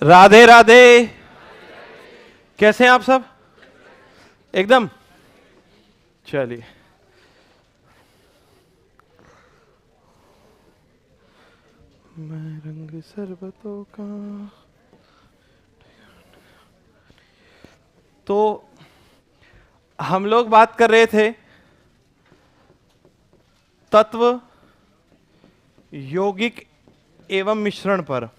राधे राधे। कैसे हैं आप सब? एकदम। चलिए, मैं रंग शरबतों का। तो हम लोग बात कर रहे थे तत्व, यौगिक एवं मिश्रण पर।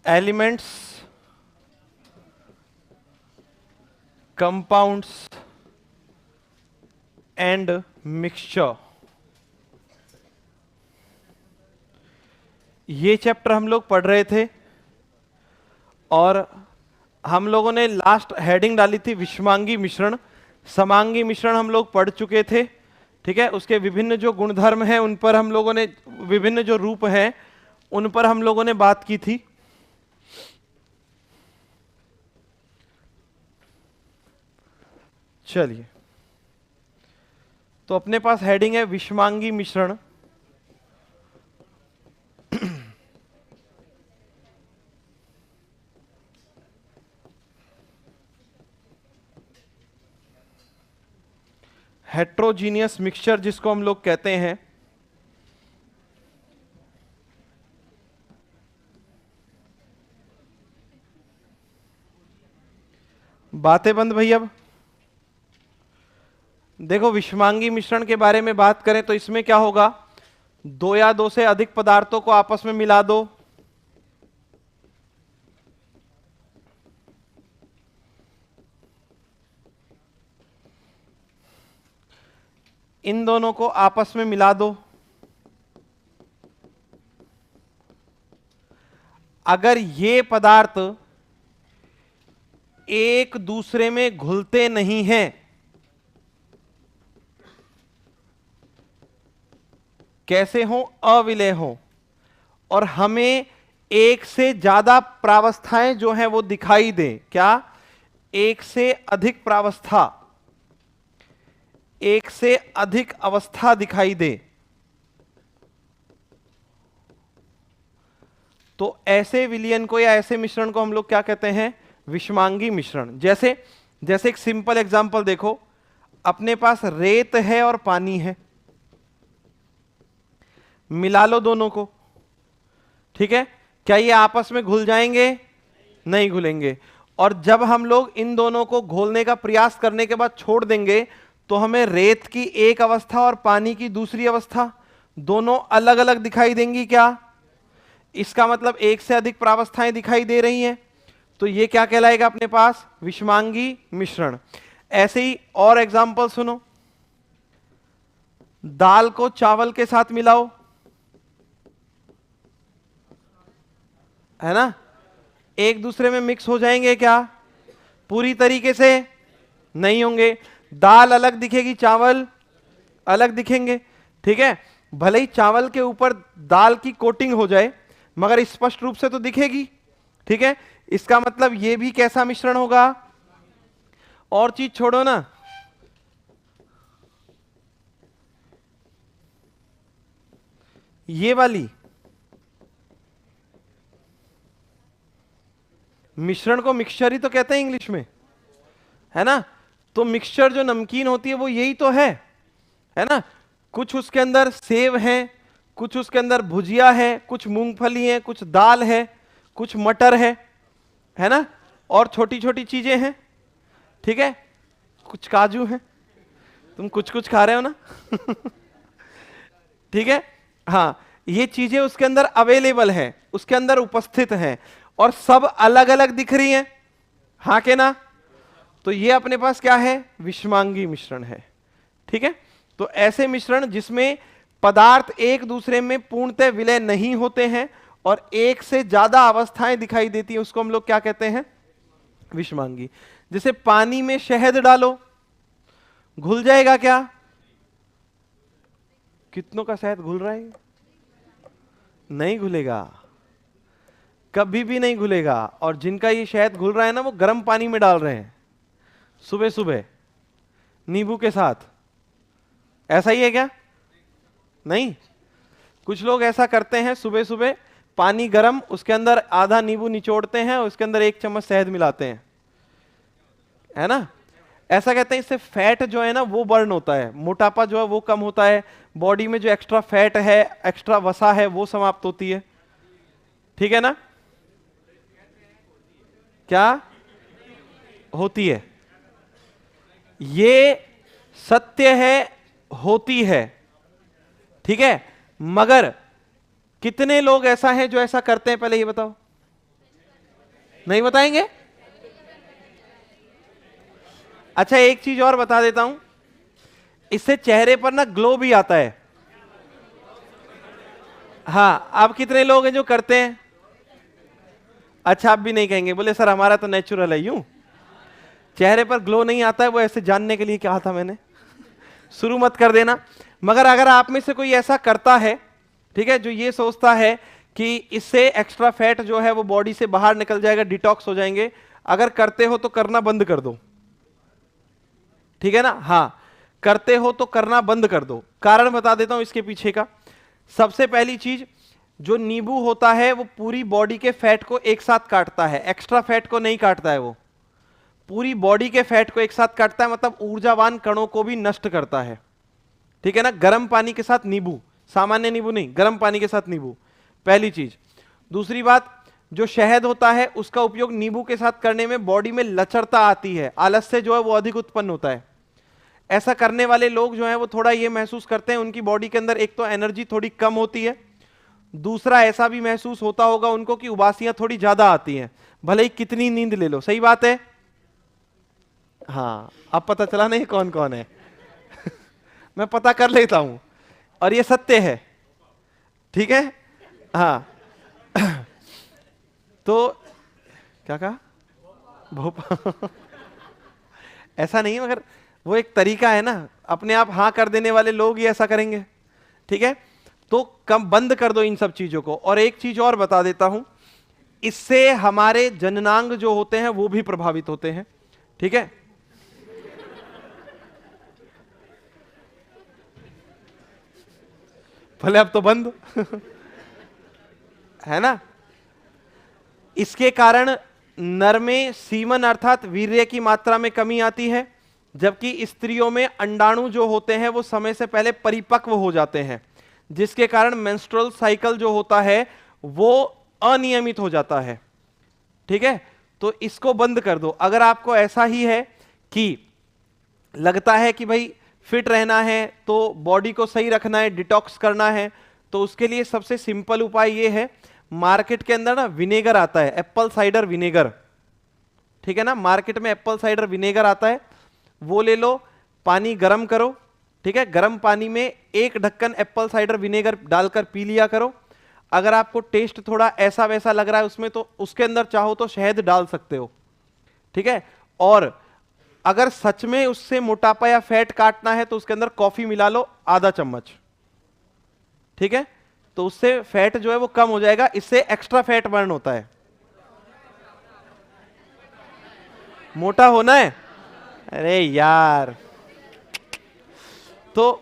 एलिमेंट्स, कंपाउंड्स एंड मिक्सचर, ये चैप्टर हम लोग पढ़ रहे थे और हम लोगों ने लास्ट हेडिंग डाली थी विषमांगी मिश्रण। समांगी मिश्रण हम लोग पढ़ चुके थे, ठीक है। उसके विभिन्न जो गुणधर्म हैं उन पर हम लोगों ने, विभिन्न जो रूप हैं उन पर हम लोगों ने बात की थी। चलिए, तो अपने पास हेडिंग है विषमांगी मिश्रण। हेट्रोजीनियस मिक्सचर जिसको हम लोग कहते हैं। बातें बंद भैया। अब देखो, विषमांगी मिश्रण के बारे में बात करें तो इसमें क्या होगा, दो या दो से अधिक पदार्थों को आपस में मिला दो, इन दोनों को आपस में मिला दो। अगर ये पदार्थ एक दूसरे में घुलते नहीं हैं, कैसे हो, अविलय हो, और हमें एक से ज्यादा प्रावस्थाएं जो हैं वो दिखाई दें, क्या, एक से अधिक प्रावस्था, एक से अधिक अवस्था दिखाई दे, तो ऐसे विलयन को या ऐसे मिश्रण को हम लोग क्या कहते हैं, विषमांगी मिश्रण। जैसे जैसे एक सिंपल एग्जांपल देखो, अपने पास रेत है और पानी है, मिला लो दोनों को, ठीक है। क्या ये आपस में घुल जाएंगे? नहीं घुलेंगे। और जब हम लोग इन दोनों को घोलने का प्रयास करने के बाद छोड़ देंगे तो हमें रेत की एक अवस्था और पानी की दूसरी अवस्था दोनों अलग अलग दिखाई देंगी, क्या? इसका मतलब एक से अधिक प्रावस्थाएं दिखाई दे रही हैं, तो ये क्या कहलाएगा अपने पास, विषमांगी मिश्रण। ऐसे ही और एग्जांपल सुनो, दाल को चावल के साथ मिलाओ, है ना, एक दूसरे में मिक्स हो जाएंगे क्या? पूरी तरीके से नहीं होंगे। दाल अलग दिखेगी, चावल अलग दिखेंगे, ठीक है। भले ही चावल के ऊपर दाल की कोटिंग हो जाए मगर स्पष्ट रूप से तो दिखेगी, ठीक है। इसका मतलब यह भी कैसा मिश्रण होगा? और चीज छोड़ो ना, ये वाली मिश्रण को मिक्सचर ही तो कहते हैं इंग्लिश में, है ना। तो मिक्सचर जो नमकीन होती है वो यही तो है ना। कुछ उसके अंदर सेव है, कुछ उसके अंदर भुजिया है, कुछ मूंगफली है, कुछ दाल है, कुछ मटर है ना, और छोटी छोटी चीजें हैं, ठीक है, कुछ काजू हैं। तुम कुछ कुछ खा रहे हो ना ठीक है। हाँ, ये चीजें उसके अंदर अवेलेबल हैं, उसके अंदर उपस्थित हैं और सब अलग अलग दिख रही हैं, हाँ के ना। तो ये अपने पास क्या है, विषमांगी मिश्रण है, ठीक है। तो ऐसे मिश्रण जिसमें पदार्थ एक दूसरे में पूर्णतः विलय नहीं होते हैं और एक से ज्यादा अवस्थाएं दिखाई देती हैं, उसको हम लोग क्या कहते हैं, विषमांगी। जैसे पानी में शहद डालो, घुल जाएगा क्या? कितनों का शहद घुल रहा है? नहीं घुलेगा। कभी भी नहीं घुलेगा। और जिनका ये शहद घुल रहा है ना, वो गर्म पानी में डाल रहे हैं सुबह सुबह नींबू के साथ। ऐसा ही है क्या? नहीं, कुछ लोग ऐसा करते हैं, सुबह सुबह पानी गरम, उसके अंदर आधा नींबू निचोड़ते हैं और उसके अंदर 1 चम्मच शहद मिलाते हैं, है ना। ऐसा कहते हैं इससे फैट जो है ना वो बर्न होता है, मोटापा जो है वो कम होता है, बॉडी में जो एक्स्ट्रा फैट है, एक्स्ट्रा वसा है, वो समाप्त होती है। ठीक है ना? क्या होती है? ये सत्य है, होती है। ठीक है, मगर कितने लोग ऐसा है जो ऐसा करते हैं, पहले ये बताओ। नहीं बताएंगे? अच्छा, एक चीज और बता देता हूं, इससे चेहरे पर ना ग्लो भी आता है। हाँ, आप कितने लोग हैं जो करते हैं? अच्छा, आप भी नहीं कहेंगे, बोले सर हमारा तो नेचुरल है। यूं चेहरे पर ग्लो नहीं आता है, वो ऐसे जानने के लिए कहा था मैंने। शुरू मत कर देना। मगर अगर आप में से कोई ऐसा करता है, ठीक है, जो ये सोचता है कि इससे एक्स्ट्रा फैट जो है वो बॉडी से बाहर निकल जाएगा, डिटॉक्स हो जाएंगे, अगर करते हो तो करना बंद कर दो। ठीक है ना? हाँ, करते हो तो करना बंद कर दो। कारण बता देता हूं इसके पीछे का। सबसे पहली चीज, जो नींबू होता है वो पूरी बॉडी के फैट को एक साथ काटता है, एक्स्ट्रा फैट को नहीं काटता है। वो पूरी बॉडी के फैट को एक साथ काटता है, मतलब ऊर्जावान कणों को भी नष्ट करता है। ठीक है ना? गर्म पानी के साथ नींबू, सामान्य नींबू नहीं, गर्म पानी के साथ नींबू, पहली चीज। दूसरी बात, जो शहद होता है उसका उपयोग नींबू के साथ करने में बॉडी में लचरता आती है, आलस्य जो है वो अधिक उत्पन्न होता है। ऐसा करने वाले लोग जो हैं वो थोड़ा ये महसूस करते हैं उनकी बॉडी के अंदर एक तो एनर्जी थोड़ी कम होती है, दूसरा ऐसा भी महसूस होता होगा उनको कि उबासियां थोड़ी ज्यादा आती हैं, भले ही कितनी नींद ले लो। सही बात है? हाँ, अब पता चला नहीं कौन कौन है। मैं पता कर लेता हूं, और ये सत्य है। ठीक है? हाँ। तो क्या कहा? भोपाल। ऐसा नहीं, मगर वो एक तरीका है ना, अपने आप हाँ कर देने वाले लोग ही ऐसा करेंगे। ठीक है, तो कम बंद कर दो इन सब चीजों को। और एक चीज और बता देता हूं, इससे हमारे जननांग जो होते हैं वो भी प्रभावित होते हैं। ठीक है, भले अब तो बंद। है ना? इसके कारण नर में सीमन अर्थात वीर्य की मात्रा में कमी आती है, जबकि स्त्रियों में अंडाणु जो होते हैं वो समय से पहले परिपक्व हो जाते हैं, जिसके कारण मेंस्ट्रुअल साइकिल जो होता है वो अनियमित हो जाता है। ठीक है, तो इसको बंद कर दो। अगर आपको ऐसा ही है कि लगता है कि भाई फिट रहना है, तो बॉडी को सही रखना है, डिटॉक्स करना है, तो उसके लिए सबसे सिंपल उपाय ये है, मार्केट के अंदर ना विनेगर आता है, एप्पल साइडर विनेगर। ठीक है ना? मार्केट में एप्पल साइडर विनेगर आता है, वो ले लो, पानी गर्म करो। ठीक है, गर्म पानी में 1 ढक्कन एप्पल साइडर विनेगर डालकर पी लिया करो। अगर आपको टेस्ट थोड़ा ऐसा वैसा लग रहा है उसमें, तो उसके अंदर चाहो तो शहद डाल सकते हो। ठीक है, और अगर सच में उससे मोटापा या फैट काटना है तो उसके अंदर कॉफी मिला लो, आधा चम्मच। ठीक है, तो उससे फैट जो है वो कम हो जाएगा, इससे एक्स्ट्रा फैट बर्न होता है। मोटा होना है? अरे यार, तो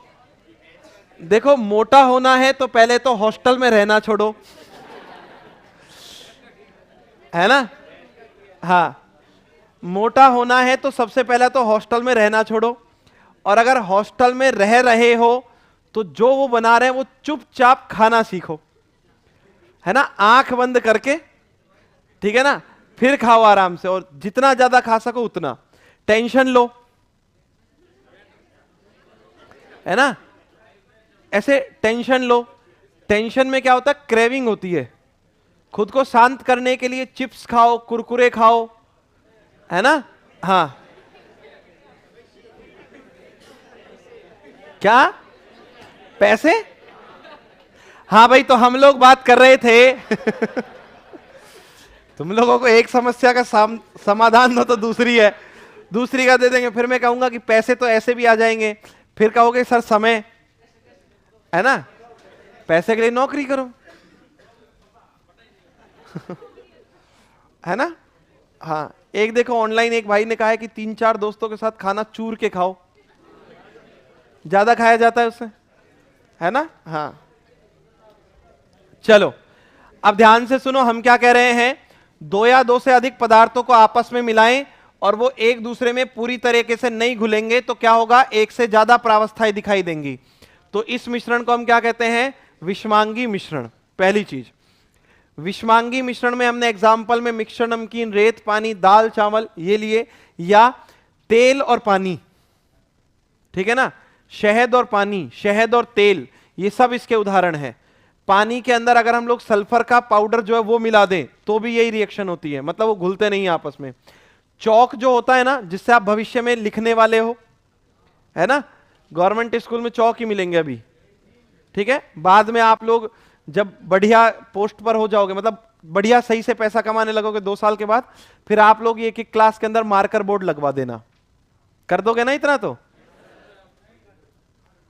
देखो, मोटा होना है तो पहले तो हॉस्टल में रहना छोड़ो, है ना? हाँ, मोटा होना है तो सबसे पहला तो हॉस्टल में रहना छोड़ो, और अगर हॉस्टल में रह रहे हो तो जो वो बना रहे हैं वो चुपचाप खाना सीखो, है ना, आंख बंद करके। ठीक है ना? फिर खाओ आराम से, और जितना ज्यादा खा सको उतना। टेंशन लो, है ना, ऐसे टेंशन लो। टेंशन में क्या होता है? क्रेविंग होती है, खुद को शांत करने के लिए चिप्स खाओ, कुरकुरे खाओ, है ना? हाँ, क्या पैसे? हाँ भाई, तो हम लोग बात कर रहे थे। तुम लोगों को एक समस्या का समाधान हो तो दूसरी है, दूसरी का दे देंगे। फिर मैं कहूंगा कि पैसे तो ऐसे भी आ जाएंगे, फिर कहोगे सर समय, है ना, पैसे के लिए नौकरी करो। है ना? हाँ, एक देखो ऑनलाइन एक भाई ने कहा है कि 3-4 दोस्तों के साथ खाना चूर के खाओ, ज्यादा खाया जाता है उससे, है ना? हाँ, चलो अब ध्यान से सुनो, हम क्या कह रहे हैं, दो या दो से अधिक पदार्थों को आपस में मिलाएं और वो एक दूसरे में पूरी तरीके से नहीं घुलेंगे तो क्या होगा, एक से ज्यादा प्रावस्थाएं दिखाई देंगी। तो इस मिश्रण को हम क्या कहते हैं, विषमांगी मिश्रण। पहली चीज, विषमांगी मिश्रण में हमने एग्जाम्पल में मिक्सचर नमकीन, रेत, पानी, दाल, चावल ये लिए, या तेल और पानी, ठीक है ना, शहद और पानी, शहद और तेल, ये सब इसके उदाहरण हैं। पानी के अंदर अगर हम लोग सल्फर का पाउडर जो है वो मिला दें तो भी यही रिएक्शन होती है, मतलब वो घुलते नहीं आपस में। चौक जो होता है ना, जिससे आप भविष्य में लिखने वाले हो, है ना, गवर्नमेंट स्कूल में चौक ही मिलेंगे अभी, ठीक है, बाद में आप लोग जब बढ़िया पोस्ट पर हो जाओगे, मतलब बढ़िया सही से पैसा कमाने लगोगे 2 साल के बाद, फिर आप लोग एक एक क्लास के अंदर मार्कर बोर्ड लगवा देना। कर दोगे ना इतना? तो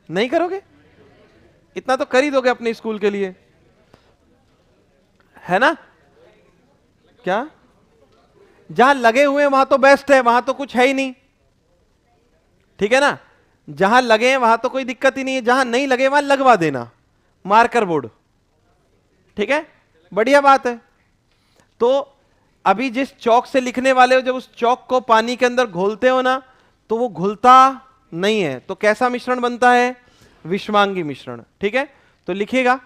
नहीं करोगे? इतना तो कर ही दोगे अपने स्कूल के लिए, है ना? क्या? जहां लगे हुए हैं वहां तो बेस्ट है, वहां तो कुछ है ही नहीं, ठीक है ना? जहां लगे हैं वहां तो कोई दिक्कत ही नहीं है, जहां नहीं लगे वहां लगवा देना मार्कर बोर्ड, ठीक है, बढ़िया बात है। तो अभी जिस चौक से लिखने वाले हो, जब उस चौक को पानी के अंदर घोलते हो ना, तो वो घुलता नहीं है, तो कैसा मिश्रण बनता है, विषमांगी मिश्रण, ठीक है। तो लिखिएगा,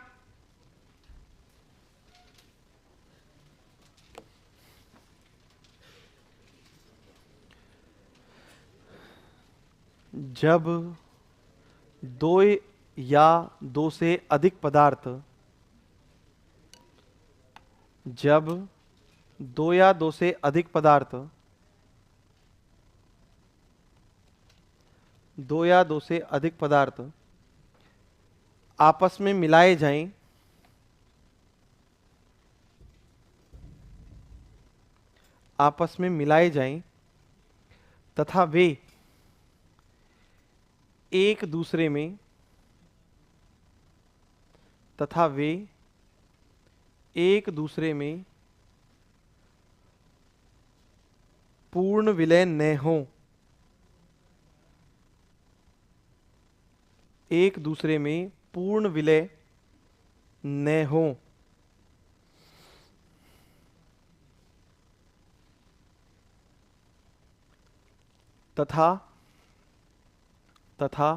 जब दो या दो से अधिक पदार्थ, जब दो या दो से अधिक पदार्थ, दो या दो से अधिक पदार्थ आपस में मिलाए जाएं, आपस में मिलाए जाएं तथा वे एक दूसरे में, तथा वे एक दूसरे में पूर्ण विलय न हो, एक दूसरे में पूर्ण विलय न हो, तथा तथा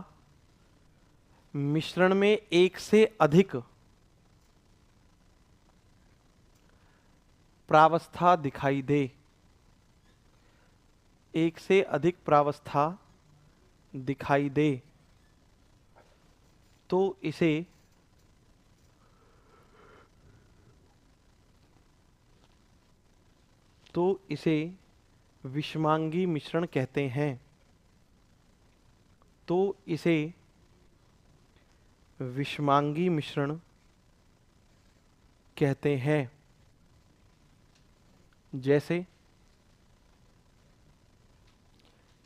मिश्रण में एक से अधिक प्रावस्था दिखाई दे, एक से अधिक प्रावस्था दिखाई दे, तो इसे विषमांगी मिश्रण कहते हैं। तो इसे विषमांगी मिश्रण कहते हैं। जैसे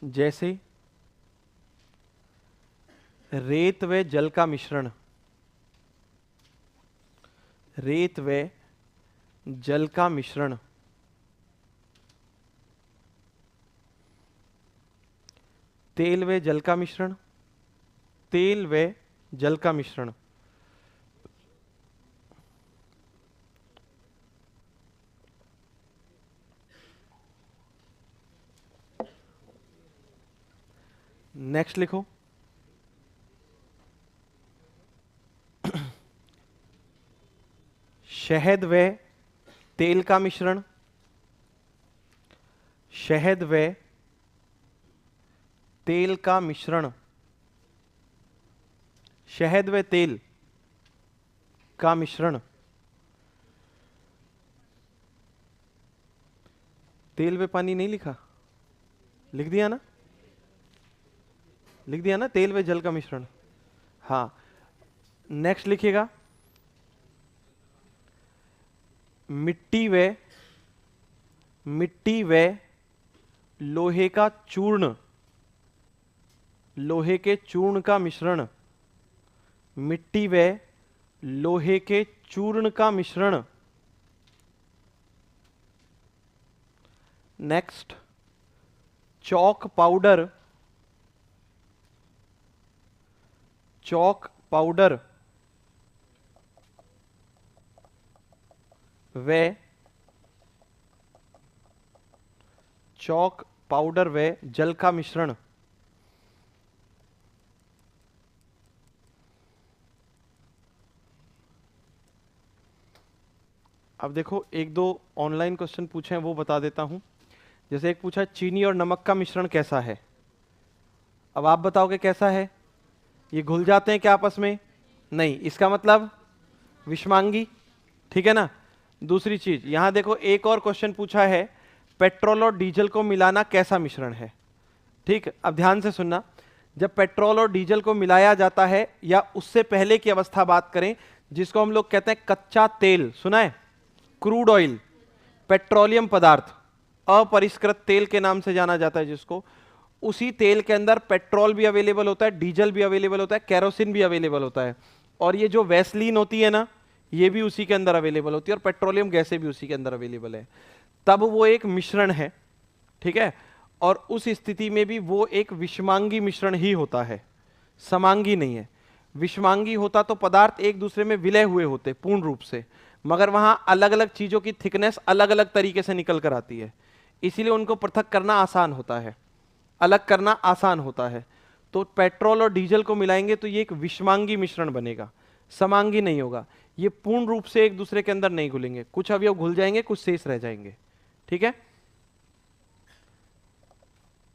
जैसे रेत व जल का मिश्रण, रेत व जल का मिश्रण, तेल व जल का मिश्रण, तेल व जल का मिश्रण, नेक्स्ट लिखो, शहद व तेल का मिश्रण, शहद व तेल का मिश्रण, शहद व तेल का मिश्रण, तेल व पानी नहीं लिखा, लिख दिया ना, लिख दिया ना, तेल व जल का मिश्रण। हाँ, नेक्स्ट लिखिएगा, मिट्टी व लोहे का चूर्ण, लोहे के चूर्ण का मिश्रण, मिट्टी व लोहे के चूर्ण का मिश्रण, next, chalk powder, chalk powder व चॉक पाउडर व जल का मिश्रण। अब देखो एक दो ऑनलाइन क्वेश्चन पूछे हैं वो बता देता हूं। जैसे एक पूछा चीनी और नमक का मिश्रण कैसा है। अब आप बताओगे कैसा है, ये घुल जाते हैं क्या आपस में? नहीं, इसका मतलब विषमांगी, ठीक है ना। दूसरी चीज यहां देखो एक और क्वेश्चन पूछा है, पेट्रोल और डीजल को मिलाना कैसा मिश्रण है। ठीक, अब ध्यान से सुनना, जब पेट्रोल और डीजल को मिलाया जाता है या उससे पहले की अवस्था बात करें, जिसको हम लोग कहते हैं कच्चा तेल, सुना है, क्रूड ऑयल, पेट्रोलियम पदार्थ, अपरिष्कृत तेल के नाम से जाना जाता है जिसको, उसी तेल के अंदर पेट्रोल भी अवेलेबल होता है, डीजल भी अवेलेबल होता है, केरोसिन भी अवेलेबल होता है, और ये जो वैसलीन होती है ना, ये भी उसी के अंदर अवेलेबल होती है, और पेट्रोलियम गैसें भी उसी के अंदर अवेलेबल है। तब वो एक मिश्रण है, ठीक है, और उस स्थिति में भी वो एक विषमांगी मिश्रण ही होता है, समांगी नहीं है। विषमांगी होता तो पदार्थ एक दूसरे में विलय हुए होते पूर्ण रूप से, मगर वहां अलग अलग चीजों की थिकनेस अलग अलग तरीके से निकल कर आती है, इसीलिए उनको पृथक करना आसान होता है, अलग करना आसान होता है। तो पेट्रोल और डीजल को मिलाएंगे तो ये एक विषमांगी मिश्रण बनेगा, समांगी नहीं होगा। ये पूर्ण रूप से एक दूसरे के अंदर नहीं घुलेंगे, कुछ अवयव घुल जाएंगे, कुछ शेष रह जाएंगे, ठीक है।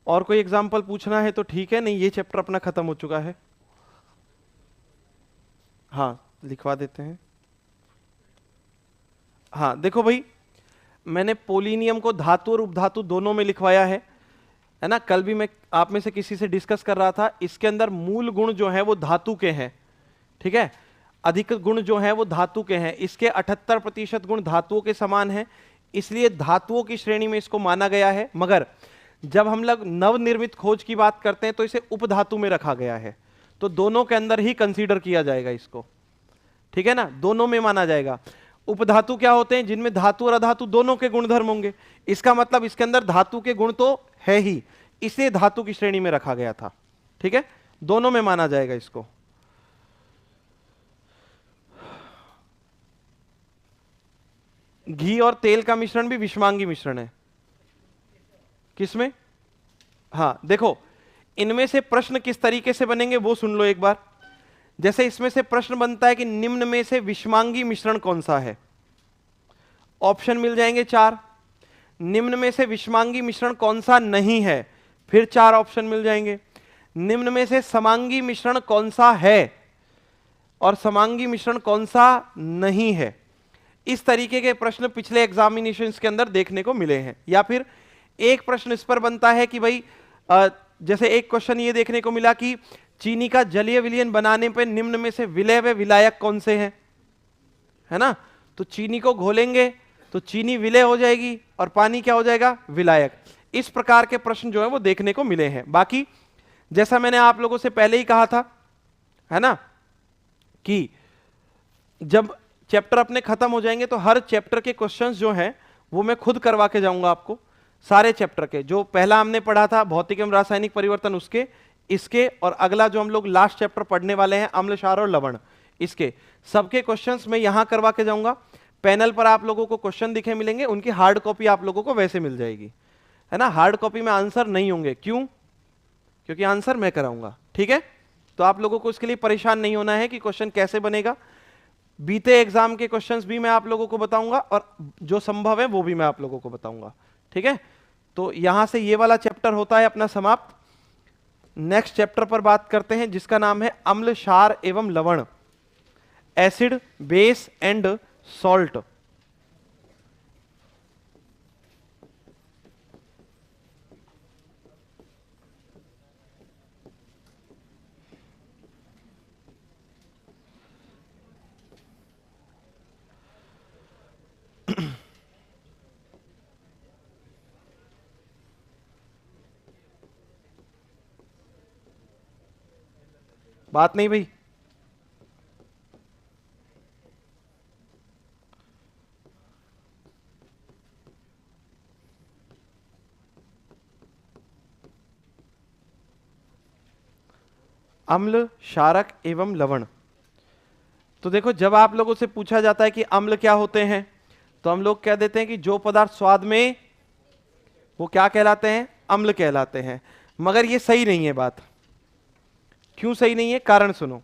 और कोई एग्जाम्पल पूछना है तो ठीक है, नहीं ये चैप्टर अपना खत्म हो चुका है। हाँ लिखवा देते हैं। हाँ देखो भाई, मैंने पोलिनियम को धातु और उपधातु दोनों में लिखवाया है ना। कल भी मैं आप में से किसी से डिस्कस कर रहा था, इसके अंदर मूल गुण जो है वो धातु के हैं, ठीक है, अधिक गुण जो है वो धातु के हैं, इसके 78% गुण धातुओं के समान हैं, इसलिए धातुओं की श्रेणी में इसको माना गया है। मगर जब हम लोग नवनिर्मित खोज की बात करते हैं तो इसे उपधातु में रखा गया है, तो दोनों के अंदर ही कंसीडर किया जाएगा इसको, ठीक है ना, दोनों में माना जाएगा। उपधातु क्या होते हैं? जिनमें धातु और अधातु दोनों के गुणधर्म होंगे, इसका मतलब इसके अंदर धातु के गुण तो है ही, इसे धातु की श्रेणी में रखा गया था, ठीक है, दोनों में माना जाएगा इसको। घी और तेल का मिश्रण भी विषमांगी मिश्रण है। किसमें? हाँ देखो, इनमें से प्रश्न किस तरीके से बनेंगे वो सुन लो एक बार। जैसे इसमें से प्रश्न बनता है कि निम्न में से विषमांगी मिश्रण कौन सा है, ऑप्शन मिल जाएंगे 4। निम्न में से विषमांगी मिश्रण कौन सा नहीं है, फिर 4 ऑप्शन मिल जाएंगे। निम्न में से समांगी मिश्रण कौन सा है और समांगी मिश्रण कौन सा नहीं है। इस तरीके के प्रश्न पिछले एग्जामिनेशंस के अंदर देखने को मिले हैं। या फिर एक प्रश्न इस पर बनता है कि भाई जैसे एक क्वेश्चन ये देखने को मिला कि चीनी का जलीय विलयन बनाने पर निम्न में से विलय व विलायक कौन से हैं, है ना। तो चीनी को घोलेंगे तो चीनी विलय हो जाएगी और पानी क्या हो जाएगा, विलायक। इस प्रकार के प्रश्न जो है वो देखने को मिले हैं। बाकी जैसा मैंने आप लोगों से पहले ही कहा था, है ना, कि जब चैप्टर अपने खत्म हो जाएंगे तो हर चैप्टर के क्वेश्चंस जो हैं वो मैं खुद करवा के जाऊंगा आपको, सारे चैप्टर के। जो पहला हमने पढ़ा था भौतिक एवं रासायनिक परिवर्तन, उसके, इसके, और अगला जो हम लोग लास्ट चैप्टर पढ़ने वाले हैं अम्ल क्षार और लवण, इसके सबके क्वेश्चंस मैं यहां करवा के जाऊंगा। पैनल पर आप लोगों को क्वेश्चन दिखे मिलेंगे, उनकी हार्ड कॉपी आप लोगों को वैसे मिल जाएगी, है ना। हार्ड कॉपी में आंसर नहीं होंगे, क्यों? क्योंकि आंसर मैं कराऊंगा, ठीक है। तो आप लोगों को इसके लिए परेशान नहीं होना है कि क्वेश्चन कैसे बनेगा। बीते एग्जाम के क्वेश्चंस भी मैं आप लोगों को बताऊंगा और जो संभव है वो भी मैं आप लोगों को बताऊंगा, ठीक है। तो यहां से ये वाला चैप्टर होता है अपना समाप्त। नेक्स्ट चैप्टर पर बात करते हैं जिसका नाम है अम्ल क्षार एवं लवण, एसिड बेस एंड सॉल्ट। बात नहीं भाई? अम्ल, क्षारक एवं लवण। तो देखो जब आप लोगों से पूछा जाता है कि अम्ल क्या होते हैं, तो हम लोग कह देते हैं कि जो पदार्थ स्वाद में, वो क्या कहलाते हैं, अम्ल कहलाते हैं। मगर ये सही नहीं है बात। क्यों सही नहीं है, कारण सुनो।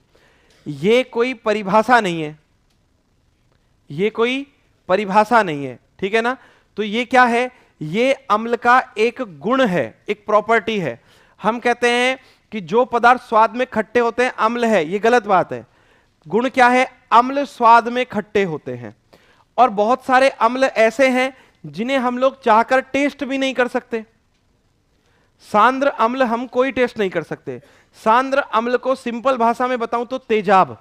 ये कोई परिभाषा नहीं है, ये कोई परिभाषा नहीं है, ठीक है ना। तो ये क्या है, ये अम्ल का एक गुण है, एक प्रॉपर्टी है। हम कहते हैं कि जो पदार्थ स्वाद में खट्टे होते हैं अम्ल है, ये गलत बात है। गुण क्या है, अम्ल स्वाद में खट्टे होते हैं। और बहुत सारे अम्ल ऐसे हैं जिन्हें हम लोग चाहकर टेस्ट भी नहीं कर सकते। सांद्र अम्ल हम कोई टेस्ट नहीं कर सकते। सांद्र अम्ल को सिंपल भाषा में बताऊं तो तेजाब,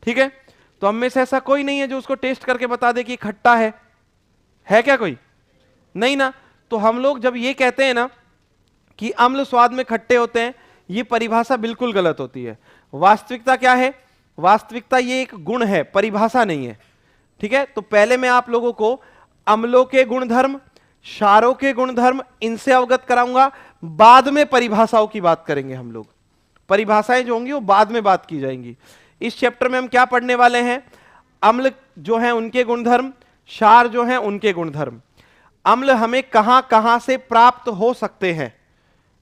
ठीक है। तो हम में से ऐसा कोई नहीं है जो उसको टेस्ट करके बता दे कि खट्टा है क्या कोई? नहीं ना। तो हम लोग जब ये कहते हैं ना कि अम्ल स्वाद में खट्टे होते हैं, ये परिभाषा बिल्कुल गलत होती है। वास्तविकता क्या है, वास्तविकता ये एक गुण है, परिभाषा नहीं है, ठीक है। तो पहले मैं आप लोगों को अम्लों के गुणधर्म, क्षारों के गुणधर्म, इनसे अवगत कराऊंगा। बाद में परिभाषाओं की बात करेंगे हम लोग। परिभाषाएं जो होंगी वो बाद में बात की जाएंगी। इस चैप्टर में हम क्या पढ़ने वाले हैं, अम्ल जो हैं उनके गुणधर्म, क्षार जो हैं उनके गुणधर्म। अम्ल हमें कहां कहां से प्राप्त हो सकते हैं,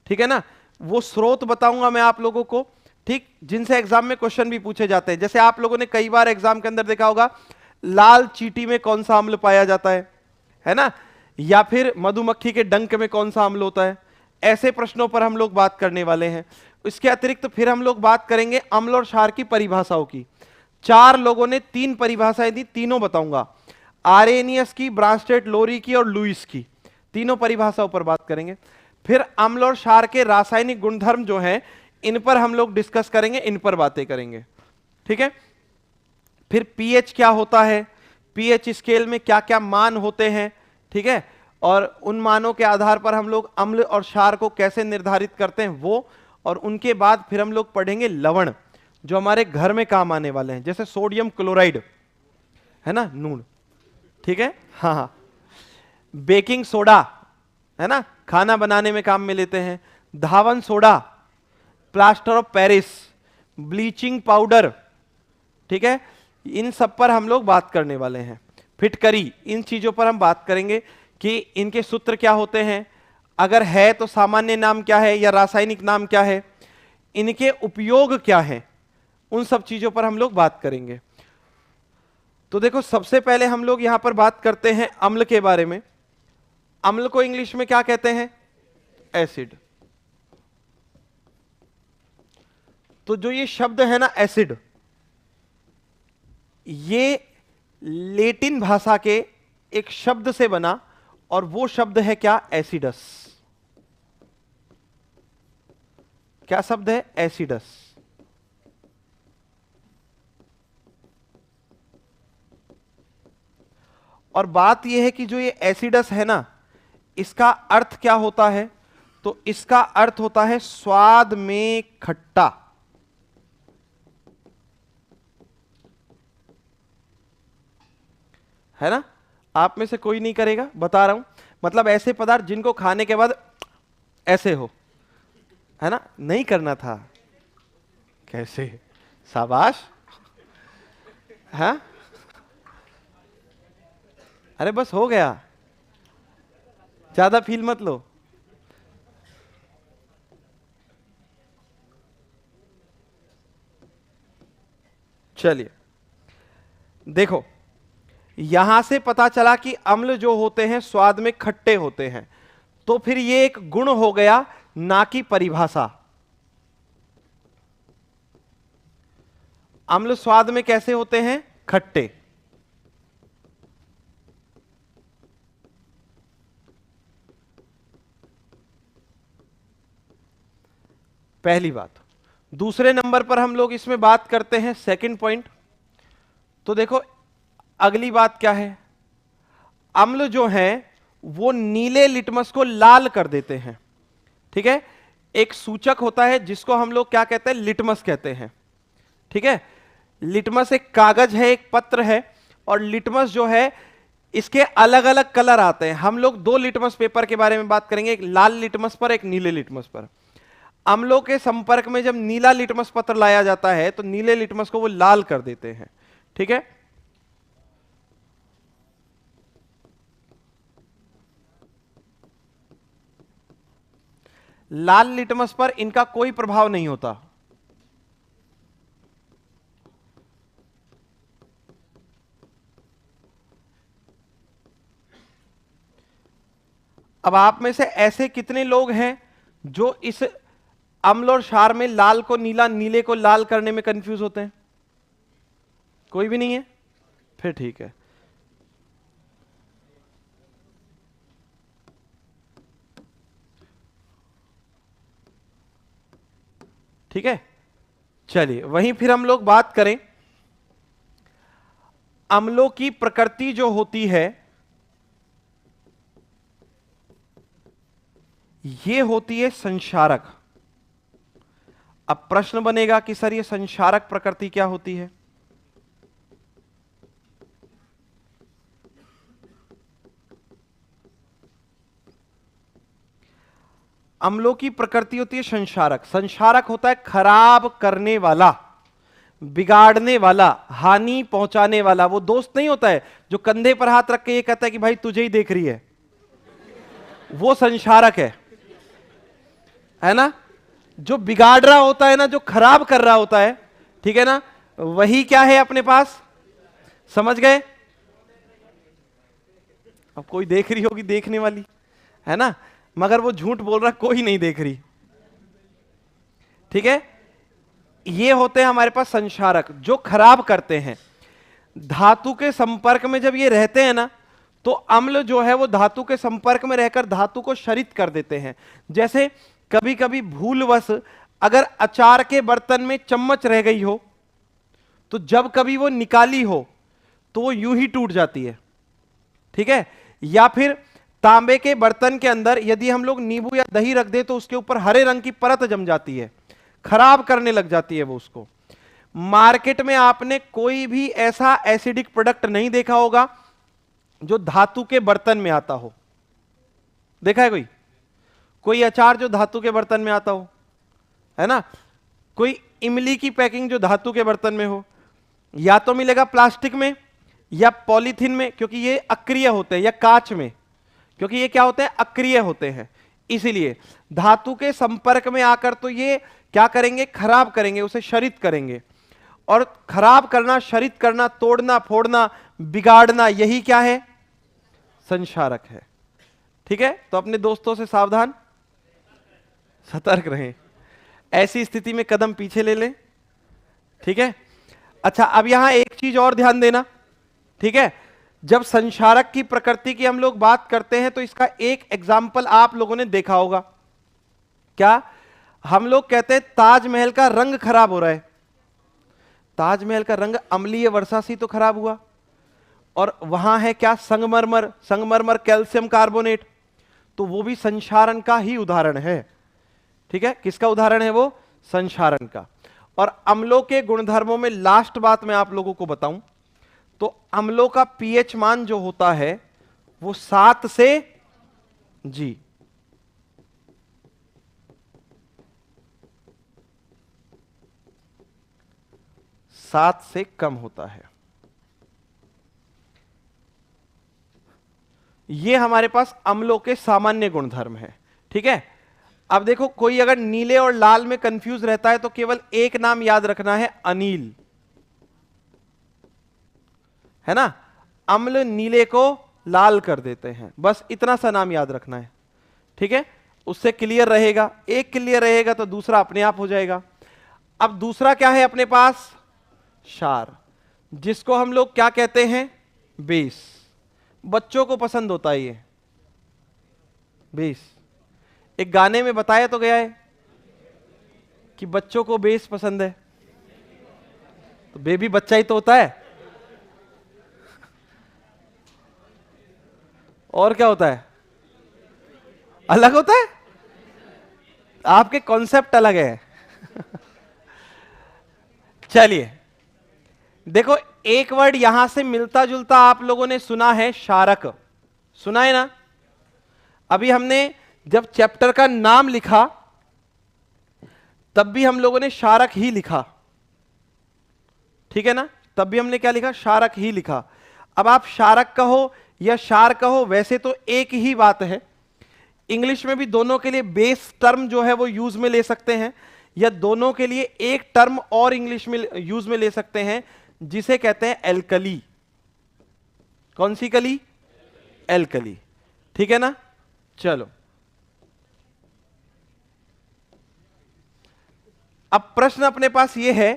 ठीक है ना, वो स्रोत बताऊंगा मैं आप लोगों को, ठीक, जिनसे एग्जाम में क्वेश्चन भी पूछे जाते हैं। जैसे आप लोगों ने कई बार एग्जाम के अंदर देखा होगा, लाल चींटी में कौन सा अम्ल पाया जाता है ना, या फिर मधुमक्खी के डंक में कौन सा अम्ल होता है। ऐसे प्रश्नों पर हम लोग बात करने वाले हैं। इसके अतिरिक्त फिर हम लोग बात करेंगे अम्ल और क्षार की परिभाषाओं की। 4 लोगों ने 3 परिभाषाएं दी, तीनों बताऊंगा। आरेनियस की, ब्रांस्टेड, लोरी की और लुईस की, तीनों परिभाषाओं पर बात करेंगे। फिर अम्ल और क्षार के रासायनिक गुणधर्म जो हैं, इन पर हम लोग डिस्कस करेंगे, इन पर बातें करेंगे, ठीक है। फिर पीएच क्या होता है, पीएच स्केल में क्या क्या मान होते हैं, ठीक है, और उन मानों के आधार पर हम लोग अम्ल और क्षार को कैसे निर्धारित करते हैं वो। और उनके बाद फिर हम लोग पढ़ेंगे लवण, जो हमारे घर में काम आने वाले हैं, जैसे सोडियम क्लोराइड है ना, नून, ठीक है, हाँ, बेकिंग सोडा है ना, खाना बनाने में काम में लेते हैं, धावन soda, plaster of Paris, bleaching powder, ठीक है, इन सब पर हम लोग बात करने वाले हैं। फिटकरी, इन चीजों पर हम बात करेंगे कि इनके सूत्र क्या होते हैं, अगर है तो सामान्य नाम क्या है या रासायनिक नाम क्या है, इनके उपयोग क्या है, उन सब चीजों पर हम लोग बात करेंगे। तो देखो सबसे पहले हम लोग यहां पर बात करते हैं अम्ल के बारे में। अम्ल को इंग्लिश में क्या कहते हैं, एसिड। तो जो ये शब्द है ना एसिड, ये लेटिन भाषा के एक शब्द से बना, और वो शब्द है क्या, एसिडस। क्या शब्द है, एसिडस। और बात यह है कि जो ये एसिडस है ना, इसका अर्थ क्या होता है, तो इसका अर्थ होता है स्वाद में खट्टा। है ना, आप में से कोई नहीं करेगा, बता रहा हूं। मतलब ऐसे पदार्थ जिनको खाने के बाद ऐसे हो, है ना, नहीं करना था, कैसे, शाबाश, हाँ, अरे बस हो गया, ज्यादा फील मत लो। चलिए देखो, यहां से पता चला कि अम्ल जो होते हैं स्वाद में खट्टे होते हैं, तो फिर ये एक गुण हो गया, ना कि परिभाषा। अम्ल स्वाद में कैसे होते हैं, खट्टे। पहली बात। दूसरे नंबर पर हम लोग इसमें बात करते हैं सेकंड पॉइंट। तो देखो अगली बात क्या है, अम्ल जो है वो नीले लिटमस को लाल कर देते हैं, ठीक है। एक सूचक होता है जिसको हम लोग क्या कहते हैं, लिटमस कहते हैं, ठीक है। लिटमस एक कागज है, एक पत्र है, और लिटमस जो है इसके अलग अलग कलर आते हैं। हम लोग 2 लिटमस पेपर के बारे में बात करेंगे, एक लाल लिटमस पर, एक नीले लिटमस पर। अम्लों के संपर्क में जब नीला लिटमस पत्र लाया जाता है तो नीले लिटमस को वो लाल कर देते हैं। ठीक है, लाल लिटमस पर इनका कोई प्रभाव नहीं होता। अब आप में से ऐसे कितने लोग हैं जो इस अम्ल और क्षार में लाल को नीला, नीले को लाल करने में कंफ्यूज होते हैं? कोई भी नहीं है? फिर ठीक है। ठीक है, चलिए वहीं फिर हम लोग बात करें, अम्लों की प्रकृति जो होती है ये होती है संक्षारक। अब प्रश्न बनेगा कि सर ये संक्षारक प्रकृति क्या होती है? अम्लों की प्रकृति होती है संक्षारक। संक्षारक होता है खराब करने वाला, बिगाड़ने वाला, हानि पहुंचाने वाला। वो दोस्त नहीं होता है जो कंधे पर हाथ रख के ये कहता है कि भाई तुझे ही देख रही है, वो संक्षारक है ना। जो बिगाड़ रहा होता है ना, जो खराब कर रहा होता है, ठीक है ना, वही क्या है अपने पास, समझ गए? अब कोई देख रही होगी देखने वाली, है ना, मगर वो झूठ बोल रहा, कोई नहीं देख रही। ठीक है, ये होते हैं हमारे पास संक्षारक जो खराब करते हैं। धातु के संपर्क में जब ये रहते हैं ना, तो अम्ल जो है वो धातु के संपर्क में रहकर धातु को क्षरित कर देते हैं। जैसे कभी कभी भूलवश अगर अचार के बर्तन में चम्मच रह गई हो, तो जब कभी वो निकाली हो तो वो यूं ही टूट जाती है। ठीक है, या फिर तांबे के बर्तन के अंदर यदि हम लोग नींबू या दही रख दे तो उसके ऊपर हरे रंग की परत जम जाती है, खराब करने लग जाती है वो उसको। मार्केट में आपने कोई भी ऐसा एसिडिक प्रोडक्ट नहीं देखा होगा जो धातु के बर्तन में आता हो। देखा है कोई अचार जो धातु के बर्तन में आता हो, है ना? कोई इमली की पैकिंग जो धातु के बर्तन में हो, या तो मिलेगा प्लास्टिक में या पॉलीथीन में, क्योंकि ये अक्रिय होते हैं, या कांच में, क्योंकि ये क्या होते हैं, अक्रिय होते हैं। इसीलिए धातु के संपर्क में आकर तो ये क्या करेंगे, खराब करेंगे, उसे क्षरित करेंगे। और खराब करना, क्षरित करना, तोड़ना, फोड़ना, बिगाड़ना, यही क्या है, संक्षारक है। ठीक है, तो अपने दोस्तों से सावधान, सतर्क रहें, ऐसी स्थिति में कदम पीछे ले लें। ठीक है, अच्छा अब यहां एक चीज और ध्यान देना। ठीक है, जब संक्षारक की प्रकृति की हम लोग बात करते हैं तो इसका एक एग्जाम्पल आप लोगों ने देखा होगा। क्या? हम लोग कहते हैं ताजमहल का रंग खराब हो रहा है। ताजमहल का रंग अम्लीय वर्षा से तो खराब हुआ, और वहां है क्या, संगमरमर, संगमरमर कैल्शियम कार्बोनेट, तो वो भी संक्षारण का ही उदाहरण है। ठीक है, किसका उदाहरण है वो, संक्षारण का। और अम्लों के गुणधर्मों में लास्ट बात मैं आप लोगों को बताऊं तो अम्लों का पीएच मान जो होता है वो 7 से जी 7 से कम होता है। ये हमारे पास अम्लों के सामान्य गुणधर्म है। ठीक है, अब देखो कोई अगर नीले और लाल में कंफ्यूज रहता है तो केवल एक नाम याद रखना है, अनील, है ना। अम्ल नीले को लाल कर देते हैं, बस इतना सा नाम याद रखना है। ठीक है, उससे क्लियर रहेगा, एक क्लियर रहेगा तो दूसरा अपने आप हो जाएगा। अब दूसरा क्या है अपने पास, क्षार, जिसको हम लोग क्या कहते हैं, बेस। बच्चों को पसंद होता है ये बेस। एक गाने में बताया तो गया है कि बच्चों को बेस पसंद है, तो बेबी बच्चा ही तो होता है, और क्या होता है, अलग होता है, आपके कॉन्सेप्ट अलग है। चलिए देखो, एक वर्ड यहां से मिलता जुलता आप लोगों ने सुना है, क्षारक, सुना है ना। अभी हमने जब चैप्टर का नाम लिखा तब भी हम लोगों ने शारक ही लिखा, ठीक है ना, तब भी हमने क्या लिखा, शारक ही लिखा। अब आप शारक कहो या शार कहो, वैसे तो एक ही बात है। इंग्लिश में भी दोनों के लिए बेस टर्म जो है वो यूज में ले सकते हैं, या दोनों के लिए एक टर्म और इंग्लिश में यूज में ले सकते हैं, जिसे कहते हैं एल्कली। कौन सी कली? एल्कली, ठीक है ना। चलो, अब प्रश्न अपने पास यह है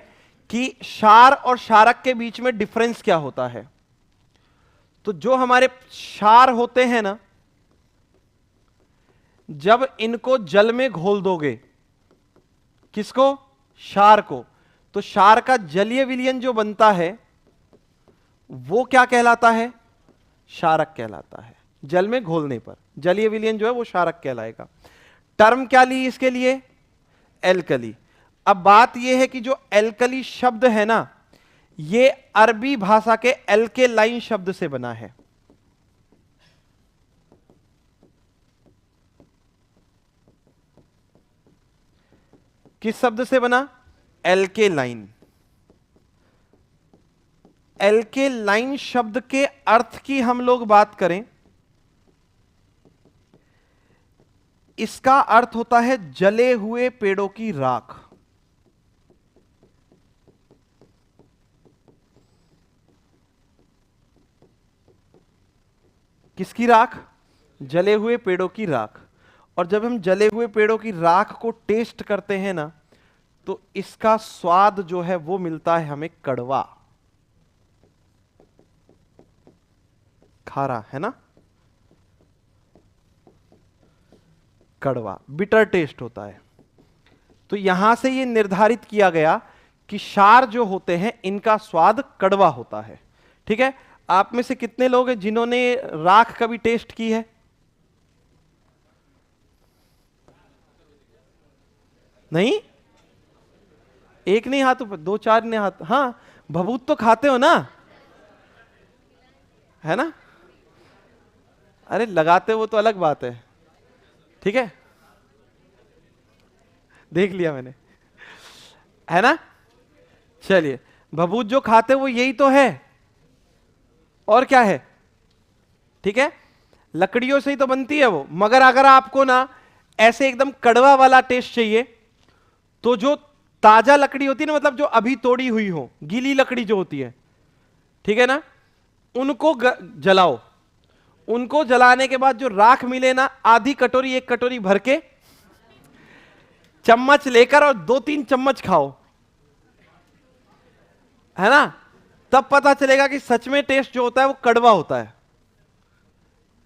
कि क्षार और क्षारक के बीच में डिफरेंस क्या होता है। तो जो हमारे क्षार होते हैं ना, जब इनको जल में घोल दोगे, किसको? क्षार को, तो क्षार का जलीय विलयन जो बनता है वो क्या कहलाता है? क्षारक कहलाता है। जल में घोलने पर जलीय विलयन जो है वो क्षारक कहलाएगा। टर्म क्या ली इसके लिए? एल्कली। अब बात यह है कि जो एल्कली शब्द है ना, ये अरबी भाषा के एल्केलाइन शब्द से बना है। किस शब्द से बना? एल्केलाइन। एल्केलाइन शब्द के अर्थ की हम लोग बात करें, इसका अर्थ होता है जले हुए पेड़ों की राख। किसकी राख? जले हुए पेड़ों की राख। और जब हम जले हुए पेड़ों की राख को टेस्ट करते हैं ना, तो इसका स्वाद जो है वो मिलता है हमें कड़वा, खारा, है ना, कड़वा, बिटर टेस्ट होता है। तो यहां से ये निर्धारित किया गया कि क्षार जो होते हैं इनका स्वाद कड़वा होता है। ठीक है, आप में से कितने लोग हैं जिन्होंने राख कभी टेस्ट की है? नहीं, एक नहीं हाथ ऊपर, दो चार ने हाथ। हाँ, भभूत तो खाते हो ना, है ना? अरे लगाते वो तो अलग बात है, ठीक है, देख लिया मैंने, है ना। चलिए, भभूत जो खाते वो यही तो है, और क्या है? ठीक है, लकड़ियों से ही तो बनती है वो। मगर अगर आपको ना ऐसे एकदम कड़वा वाला टेस्ट चाहिए, तो जो ताजा लकड़ी होती है ना, मतलब जो अभी तोड़ी हुई हो, गीली लकड़ी जो होती है, ठीक है ना, उनको जलाओ। उनको जलाने के बाद जो राख मिले ना, आधी कटोरी, एक कटोरी भर के चम्मच लेकर और 2-3 चम्मच खाओ, है ना, तब पता चलेगा कि सच में टेस्ट जो होता है वो कड़वा होता है।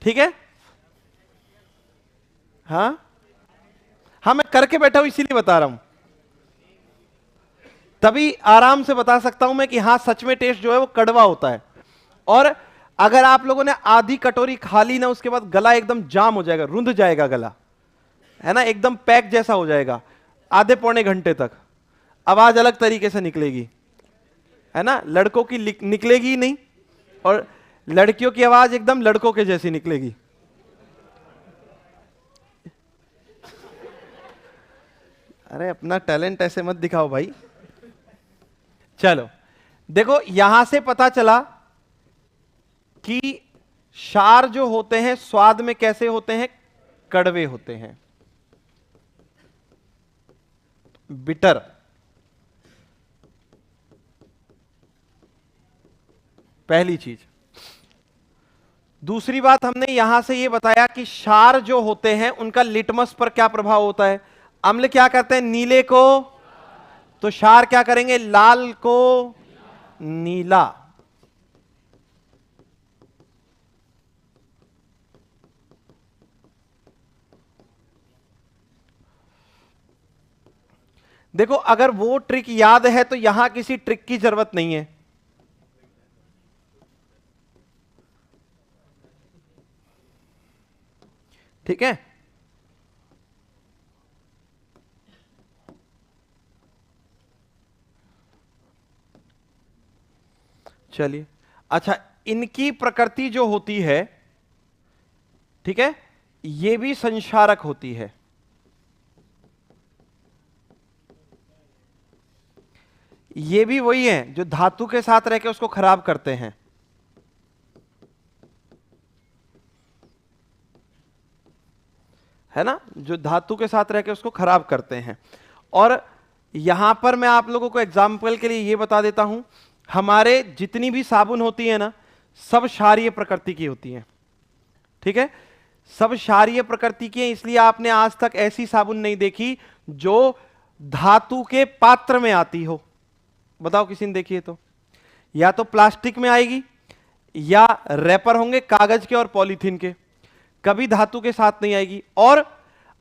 ठीक है, हाँ हाँ, मैं करके बैठा हूं इसीलिए बता रहा हूं, तभी आराम से बता सकता हूं मैं कि हाँ सच में टेस्ट जो है वो कड़वा होता है। और अगर आप लोगों ने आधी कटोरी खा ली ना, उसके बाद गला एकदम जाम हो जाएगा, रुंध जाएगा गला, है ना, एकदम पैक जैसा हो जाएगा आधे पौने घंटे तक। आवाज अलग तरीके से निकलेगी, है ना, लड़कों की निकलेगी ही नहीं, और लड़कियों की आवाज एकदम लड़कों के जैसी निकलेगी। अरे अपना टैलेंट ऐसे मत दिखाओ भाई। चलो देखो, यहां से पता चला कि क्षार जो होते हैं स्वाद में कैसे होते हैं? कड़वे होते हैं, बिटर। पहली चीज। दूसरी बात, हमने यहां से यह बताया कि क्षार जो होते हैं उनका लिटमस पर क्या प्रभाव होता है? अम्ल क्या करते हैं? नीले को, तो क्षार क्या करेंगे? लाल को नीला। देखो, अगर वो ट्रिक याद है तो यहां किसी ट्रिक की जरूरत नहीं है। ठीक है, चलिए। अच्छा, इनकी प्रकृति जो होती है, ठीक है, ये भी संक्षारक होती है। ये भी वही है जो धातु के साथ रह के उसको खराब करते हैं। है ना, जो धातु के साथ रह के उसको खराब करते हैं। और यहां पर मैं आप लोगों को एग्जाम्पल के लिए ये बता देता हूं, हमारे जितनी भी साबुन होती है ना, सब क्षारीय प्रकृति की होती है। ठीक है, सब क्षारीय प्रकृति की है, इसलिए आपने आज तक ऐसी साबुन नहीं देखी जो धातु के पात्र में आती हो। बताओ किसी ने देखी है तो? या तो प्लास्टिक में आएगी या रैपर होंगे कागज के और पॉलीथीन के, कभी धातु के साथ नहीं आएगी। और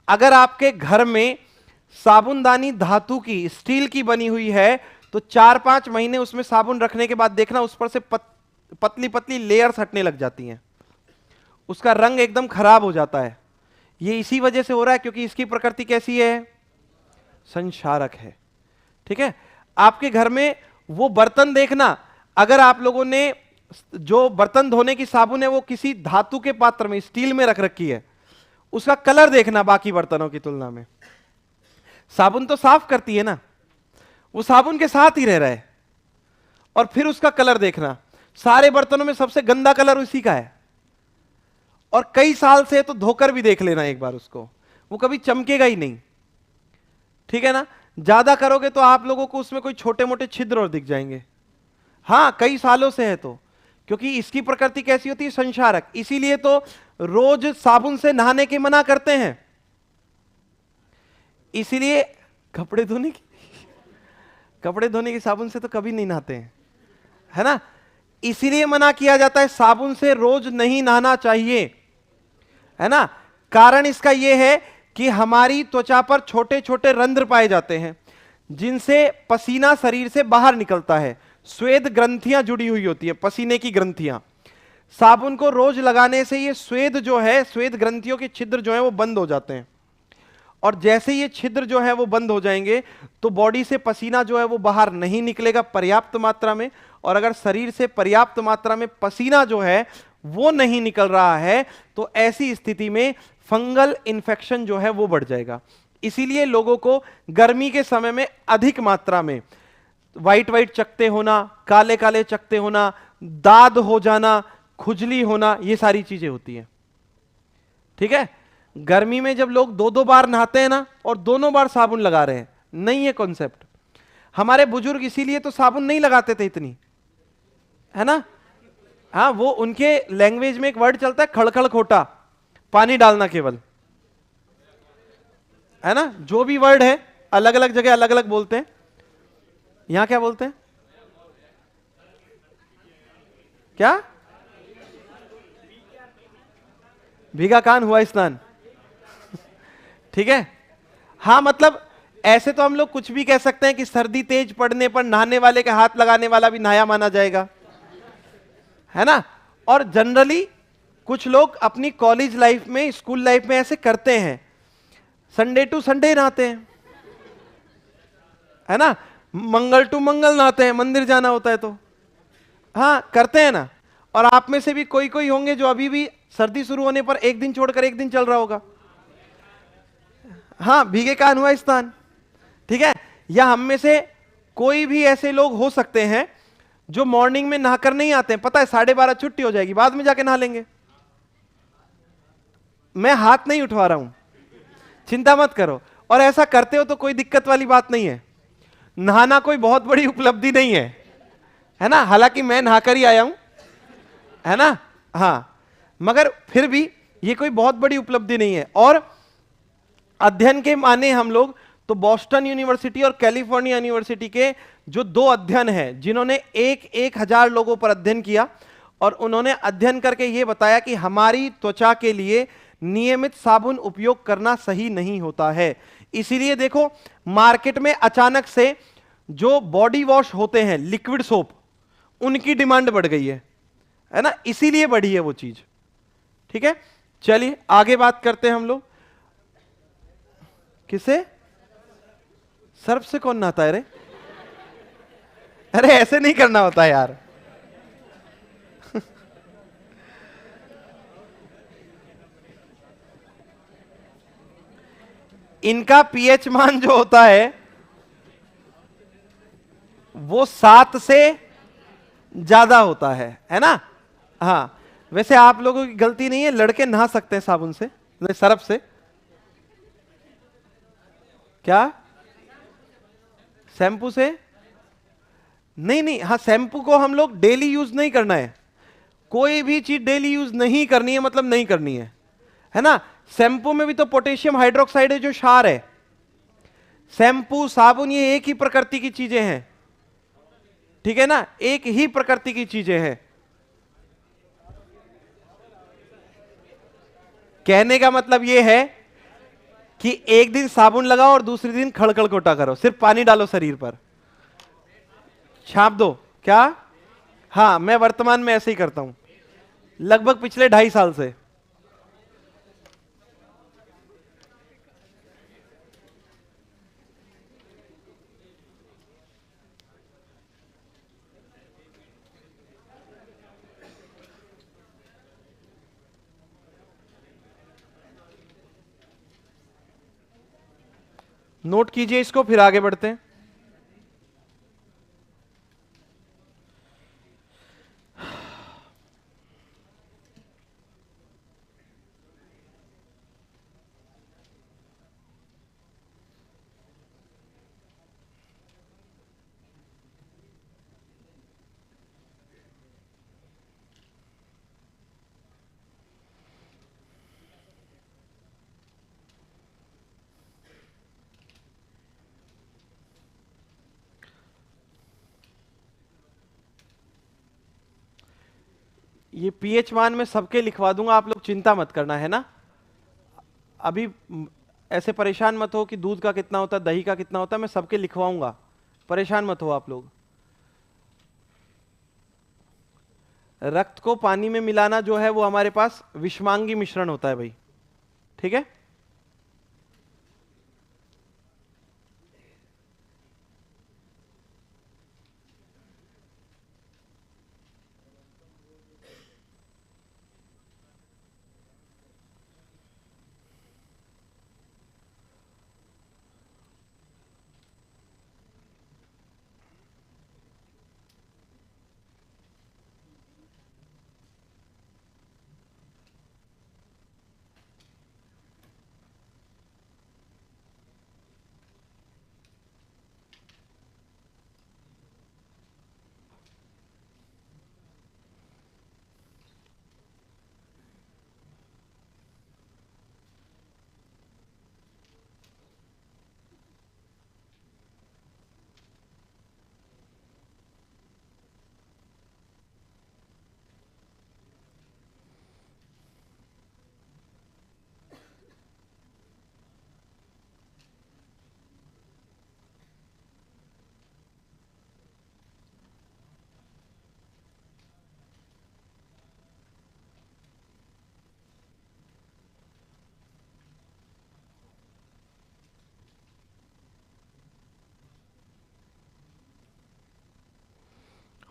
अगर आपके घर में साबुनदानी धातु की, स्टील की बनी हुई है, तो 4-5 महीने उसमें साबुन रखने के बाद देखना उस पर से पतली पतली लेयर्स हटने लग जाती हैं, उसका रंग एकदम खराब हो जाता है। ये इसी वजह से हो रहा है क्योंकि इसकी प्रकृति कैसी है? संक्षारक है। ठीक है, आपके घर में वो बर्तन देखना, अगर आप लोगों ने जो बर्तन धोने की साबुन है वो किसी धातु के पात्र में, स्टील में रख रखी है, उसका कलर देखना बाकी बर्तनों की तुलना में। साबुन तो साफ करती है ना, वो साबुन के साथ ही रह रहा है, और फिर उसका कलर देखना, सारे बर्तनों में सबसे गंदा कलर उसी का है। और कई साल से तो धोकर भी देख लेना एक बार उसको, वो कभी चमकेगा ही नहीं। ठीक है ना, ज्यादा करोगे तो आप लोगों को उसमें कोई छोटे मोटे छिद्र और दिख जाएंगे। हाँ, कई सालों से है तो, क्योंकि इसकी प्रकृति कैसी होती है? संक्षारक। इसीलिए तो रोज साबुन से नहाने के मना करते हैं। इसीलिए कपड़े धोने की साबुन से तो कभी नहीं नहाते हैं, है ना, इसीलिए मना किया जाता है, साबुन से रोज नहीं नहाना चाहिए, है ना। कारण इसका यह है कि हमारी त्वचा पर छोटे छोटे रंध्र पाए जाते हैं जिनसे पसीना शरीर से बाहर निकलता है, स्वेद ग्रंथियां जुड़ी हुई होती है, पसीने की ग्रंथियां। साबुन को रोज लगाने से ये स्वेद जो है, स्वेद ग्रंथियों के छिद्र जो है वो बंद हो जाते हैं, और जैसे ये छिद्र जो है वो बंद हो जाएंगे तो बॉडी से पसीना जो है वो बाहर नहीं निकलेगा पर्याप्त मात्रा में। और अगर शरीर से पर्याप्त मात्रा में पसीना जो है वो नहीं निकल रहा है तो ऐसी स्थिति में फंगल इन्फेक्शन जो है वो बढ़ जाएगा। इसीलिए लोगों को गर्मी के समय में अधिक मात्रा में वाइट वाइट चकते होना, काले काले चकते होना, दाद हो जाना, खुजली होना, ये सारी चीजें होती हैं। ठीक है, गर्मी में जब लोग 2-2 बार नहाते हैं ना और दोनों बार साबुन लगा रहे हैं, नहीं है कॉन्सेप्ट। हमारे बुजुर्ग इसीलिए तो साबुन नहीं लगाते थे इतनी, है ना। हाँ, वो उनके लैंग्वेज में एक वर्ड चलता है खड़खड़ खोटा, पानी डालना केवल, है ना। जो भी वर्ड है अलग अलग जगह अलग अलग बोलते हैं। यहां क्या बोलते हैं? क्या? भीगा कान हुआ स्नान। ठीक है, हाँ, मतलब ऐसे तो हम लोग कुछ भी कह सकते हैं कि सर्दी तेज पड़ने पर नहाने वाले के हाथ लगाने वाला भी नहाया माना जाएगा, है ना। और जनरली कुछ लोग अपनी कॉलेज लाइफ में, स्कूल लाइफ में ऐसे करते हैं, संडे टू संडे नहाते हैं, है ना, मंगल टू मंगल नहाते हैं, मंदिर जाना होता है तो। हाँ, करते हैं ना। और आप में से भी कोई कोई होंगे जो अभी भी सर्दी शुरू होने पर एक दिन छोड़कर एक दिन चल रहा होगा। हाँ, भीगे कान हुआ स्नान। ठीक है, या हम में से कोई भी ऐसे लोग हो सकते हैं जो मॉर्निंग में नहाकर नहीं आते हैं, पता है 12:30 छुट्टी हो जाएगी, बाद में जाके नहा लेंगे। मैं हाथ नहीं उठवा रहा हूं, चिंता मत करो। और ऐसा करते हो तो कोई दिक्कत वाली बात नहीं है, नहाना कोई बहुत बड़ी उपलब्धि नहीं है ना। हालांकि मैं नहाकर ही आया हूं, है ना। हाँ, मगर फिर भी ये कोई बहुत बड़ी उपलब्धि नहीं है। और अध्ययन के माने हम लोग तो बॉस्टन यूनिवर्सिटी और कैलिफोर्निया यूनिवर्सिटी के जो 2 अध्ययन हैं, जिन्होंने 1,000 लोगों पर अध्ययन किया, और उन्होंने अध्ययन करके यह बताया कि हमारी त्वचा के लिए नियमित साबुन उपयोग करना सही नहीं होता है। इसीलिए देखो, मार्केट में अचानक से जो बॉडी वॉश होते हैं, लिक्विड सोप, उनकी डिमांड बढ़ गई है ना, इसीलिए बढ़ी है वो चीज। ठीक है, चलिए आगे बात करते हैं हम लोग। किसे? सर्फ से कौन नहाता है रे? अरे ऐसे नहीं करना होता यार। इनका पीएच मान जो होता है वो 7 से ज्यादा होता है ना। हाँ, वैसे आप लोगों की गलती नहीं है, लड़के नहा सकते हैं साबुन से, नहीं सरफ से। क्या? शैम्पू से? नहीं नहीं, हाँ शैम्पू को हम लोग डेली यूज नहीं करना है। कोई भी चीज डेली यूज नहीं करनी है मतलब नहीं करनी है ना। शैम्पू में भी तो पोटेशियम हाइड्रोक्साइड है जो क्षार है। शैम्पू साबुन ये एक ही प्रकृति की चीजें हैं, ठीक है ना, एक ही प्रकृति की चीजें हैं। कहने का मतलब ये है कि एक दिन साबुन लगाओ और दूसरे दिन खड़खड़ कोटा करो, सिर्फ पानी डालो शरीर पर, छाप दो। क्या? हाँ, मैं वर्तमान में ऐसे ही करता हूं, लगभग पिछले 2.5 साल से। नोट कीजिए इसको, फिर आगे बढ़ते हैं। ये पीएच मान में सबके लिखवा दूंगा, आप लोग चिंता मत करना, है ना। अभी ऐसे परेशान मत हो कि दूध का कितना होता है, दही का कितना होता है, मैं सबके लिखवाऊंगा, परेशान मत हो आप लोग। रक्त को पानी में मिलाना जो है वो हमारे पास विषमांगी मिश्रण होता है भाई, ठीक है।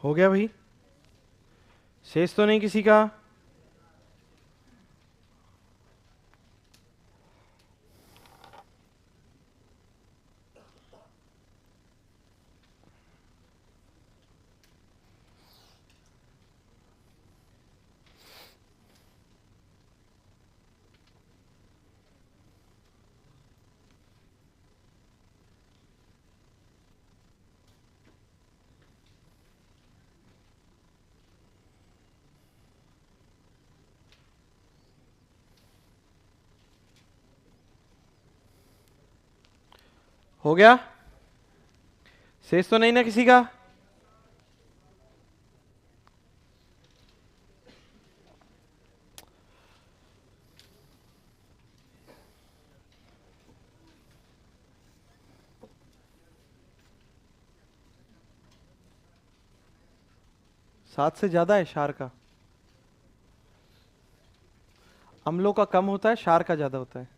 हो गया भाई, शेष तो नहीं किसी का। हो गया, शेष तो नहीं ना किसी का। सात से ज्यादा है क्षार का। अम्लों का कम होता है, क्षार का ज्यादा होता है।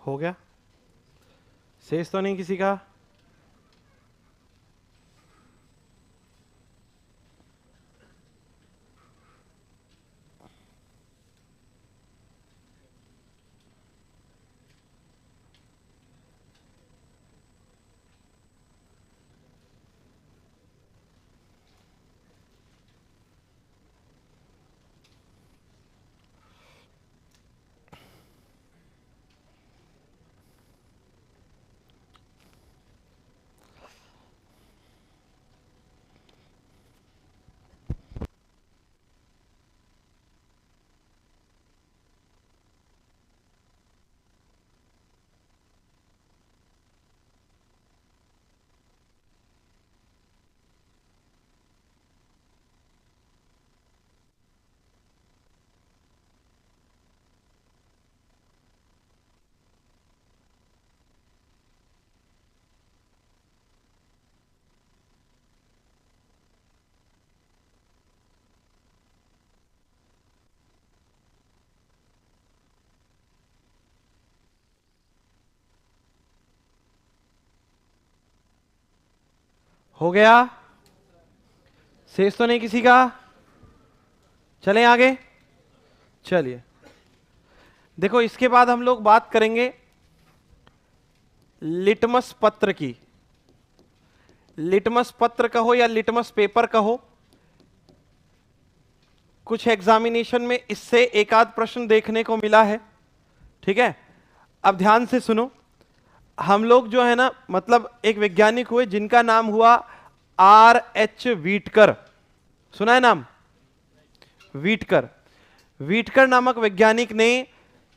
हो गया? शेष तो नहीं किसी का? हो गया? शेष तो नहीं किसी का? चलें आगे? चलिए, देखो इसके बाद हम लोग बात करेंगे लिटमस पत्र की। लिटमस पत्र कहो या लिटमस पेपर कहो, कुछ एग्जामिनेशन में इससे एक आध प्रश्न देखने को मिला है। ठीक है, अब ध्यान से सुनो। हम लोग जो है ना, मतलब एक वैज्ञानिक हुए जिनका नाम हुआ R.H. व्हीटकर। सुना है नाम? व्हीटकर। व्हीटकर नामक वैज्ञानिक ने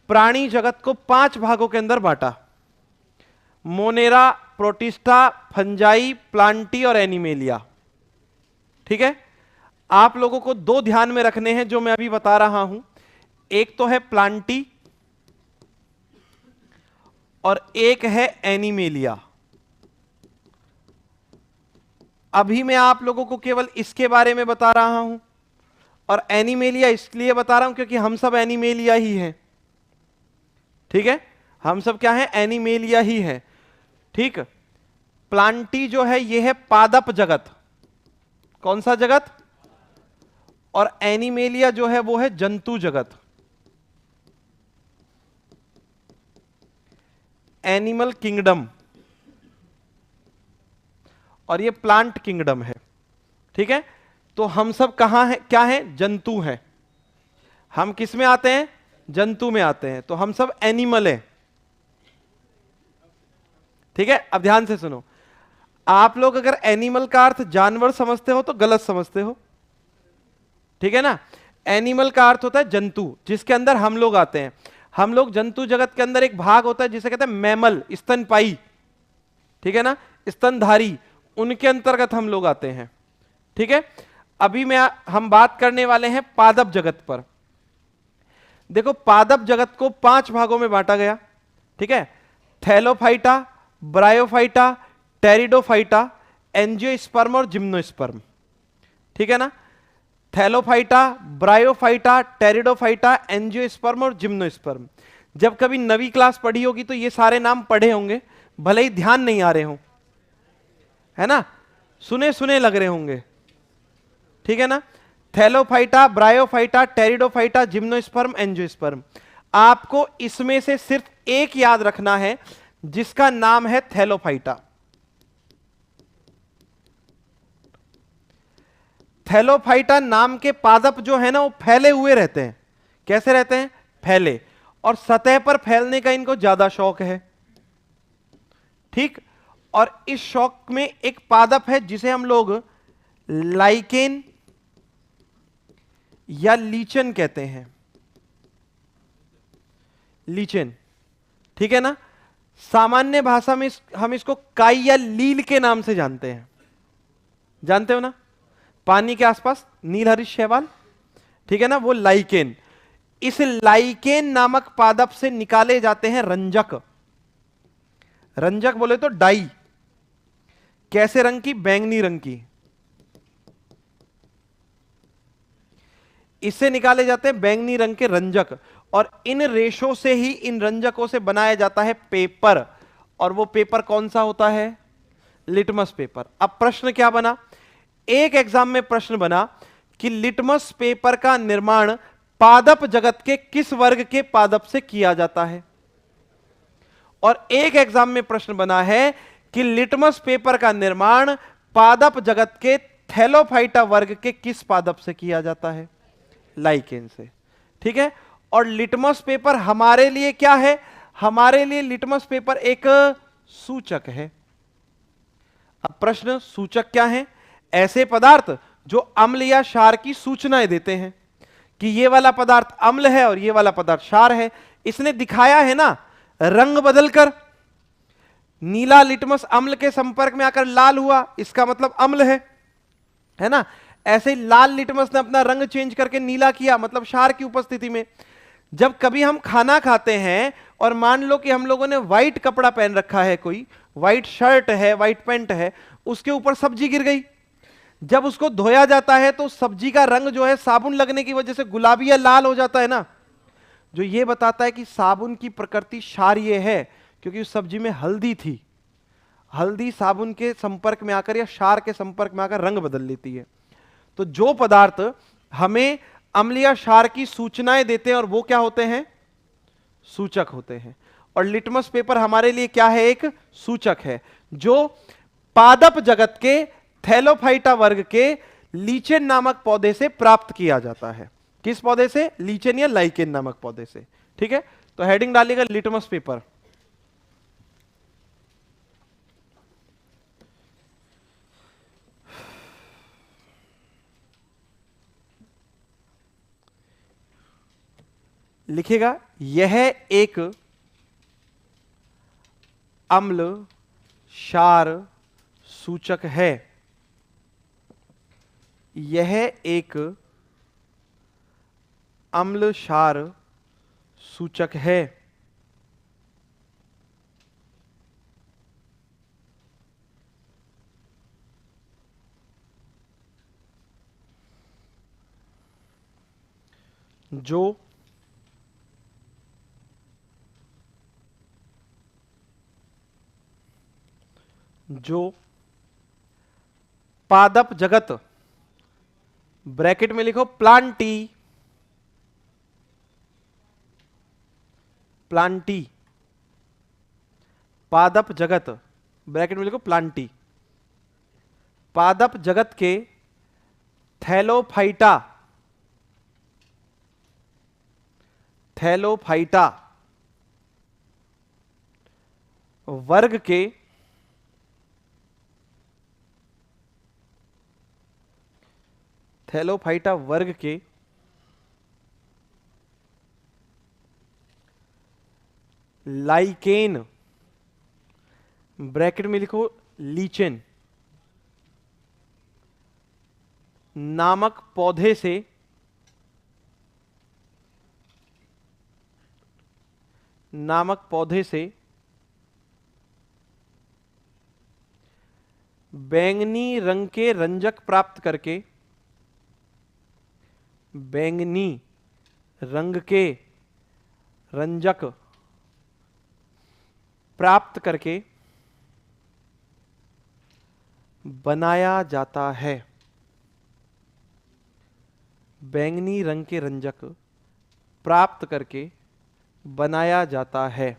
प्राणी जगत को 5 भागों के अंदर बांटा: मोनेरा, प्रोटिस्टा, फंजाई, प्लांटी और एनिमेलिया। ठीक है, आप लोगों को 2 ध्यान में रखने हैं जो मैं अभी बता रहा हूं। एक तो है प्लांटी और एक है एनिमेलिया। अभी मैं आप लोगों को केवल इसके बारे में बता रहा हूं, और एनिमेलिया इसलिए बता रहा हूं क्योंकि हम सब एनिमेलिया ही हैं। ठीक है, हम सब क्या हैं? एनिमेलिया ही हैं। ठीक, प्लांटी जो है ये है पादप जगत। कौन सा जगत? और एनिमेलिया जो है वो है जंतु जगत, एनिमल किंगडम, और ये प्लांट किंगडम है। ठीक है, तो हम सब कहां हैं? क्या हैं? जंतु हैं। हम किस में आते हैं? जंतु में आते हैं, तो हम सब एनिमल हैं। ठीक है, अब ध्यान से सुनो। आप लोग अगर एनिमल का अर्थ जानवर समझते हो तो गलत समझते हो। ठीक है ना? एनिमल का अर्थ होता है जंतु, जिसके अंदर हम लोग आते हैं। हम लोग जंतु जगत के अंदर एक भाग होता है जिसे कहते हैं मैमल, स्तनपाई। ठीक है ना? स्तनधारी, उनके अंतर्गत हम लोग आते हैं। ठीक है, अभी हम बात करने वाले हैं पादप जगत पर। देखो, पादप जगत को 5 भागों में बांटा गया। ठीक है, थैलोफाइटा, ब्रायोफाइटा, टेरिडोफाइटा, एंजियोस्पर्म और जिम्नोस्पर्म। ठीक है ना? थैलोफाइटा, ब्रायोफाइटा, टेरिडोफाइटा, एंजियोस्पर्म और जिम्नोस्पर्म। जब कभी 9वीं क्लास पढ़ी होगी तो ये सारे नाम पढ़े होंगे, भले ही ध्यान नहीं आ रहे हो, है ना? सुने सुने लग रहे होंगे। ठीक है ना? Thallophyta, bryophyta, pteridophyta, gymnosperm, angiosperm. आपको इसमें से सिर्फ एक याद रखना है जिसका नाम है थैलोफाइटा। थैलोफाइटा नाम के पादप जो है ना, वो फैले हुए रहते हैं। कैसे रहते हैं? फैले, और सतह पर फैलने का इनको ज्यादा शौक है। ठीक, और इस शौक में एक पादप है जिसे हम लोग लाइकेन या लीचन कहते हैं। लीचन, ठीक है ना? सामान्य भाषा में हम इसको काई या लील के नाम से जानते हैं। जानते हो ना? पानी के आसपास नील हरित शैवाल, ठीक है ना, वो लाइकेन। इस लाइकेन नामक पादप से निकाले जाते हैं रंजक। रंजक बोले तो डाई। कैसे रंग की? बैंगनी रंग की। इससे निकाले जाते हैं बैंगनी रंग के रंजक, और इन रेशों से ही, इन रंजकों से बनाया जाता है पेपर। और वो पेपर कौन सा होता है? Litmus paper. अब प्रश्न क्या बना, एक एग्जाम में प्रश्न बना कि लिटमस पेपर का निर्माण पादप जगत के किस वर्ग के पादप से किया जाता है। और एक एग्जाम में प्रश्न बना है कि लिटमस पेपर का निर्माण पादप जगत के थैलोफाइटा वर्ग के किस पादप से किया जाता है? लाइकेन से। ठीक है। और लिटमस पेपर हमारे लिए क्या है? हमारे लिए लिटमस पेपर एक सूचक है। अब प्रश्न, सूचक क्या है? ऐसे पदार्थ जो अम्ल या क्षार की सूचनाएं देते हैं कि ये वाला पदार्थ अम्ल है और ये वाला पदार्थ क्षार है। इसने दिखाया है ना, रंग बदलकर। नीला लिटमस अम्ल के संपर्क में आकर लाल हुआ, इसका मतलब अम्ल है ना। ऐसे ही लाल लिटमस ने अपना रंग चेंज करके नीला किया, मतलब क्षार की उपस्थिति में। जब कभी हम खाना खाते हैं और मान लो कि हम लोगों ने व्हाइट कपड़ा पहन रखा है, कोई व्हाइट शर्ट है, व्हाइट पैंट है, उसके ऊपर सब्जी गिर गई, जब उसको धोया जाता है तो सब्जी का रंग जो है साबुन लगने की वजह से गुलाबी या लाल हो जाता है ना। जो ये बताता है कि साबुन की प्रकृति क्षारीय है, क्योंकि उस सब्जी में हल्दी थी। हल्दी साबुन के संपर्क में आकर या क्षार के संपर्क में आकर रंग बदल लेती है। तो जो पदार्थ हमें अम्ल या क्षार की सूचनाएं देते हैं, और वो क्या होते हैं? सूचक होते हैं। और लिटमस पेपर हमारे लिए क्या है? एक सूचक है, जो पादप जगत के थैलोफाइटा वर्ग के लीचेन नामक पौधे से प्राप्त किया जाता है। किस पौधे से? लीचेन या लाइकेन नामक पौधे से। ठीक है। तो हेडिंग डालिएगा लिटमस पेपर। लिखेगा, यह एक अम्ल क्षार सूचक है। यह एक अम्ल क्षार सूचक है। जो पादप जगत, ब्रैकेट में लिखो प्लांटी, प्लांटी, पादप जगत, ब्रैकेट में लिखो प्लांटी, पादप जगत के थैलोफाइटा, थैलोफाइटा वर्ग के थैलोफाइटा वर्ग के लाइकेन, ब्रैकेट में लिखो लीचेन नामक पौधे से बैंगनी रंग के रंजक प्राप्त करके, बैंगनी रंग के रंजक प्राप्त करके बनाया जाता है। बैंगनी रंग के रंजक प्राप्त करके बनाया जाता है।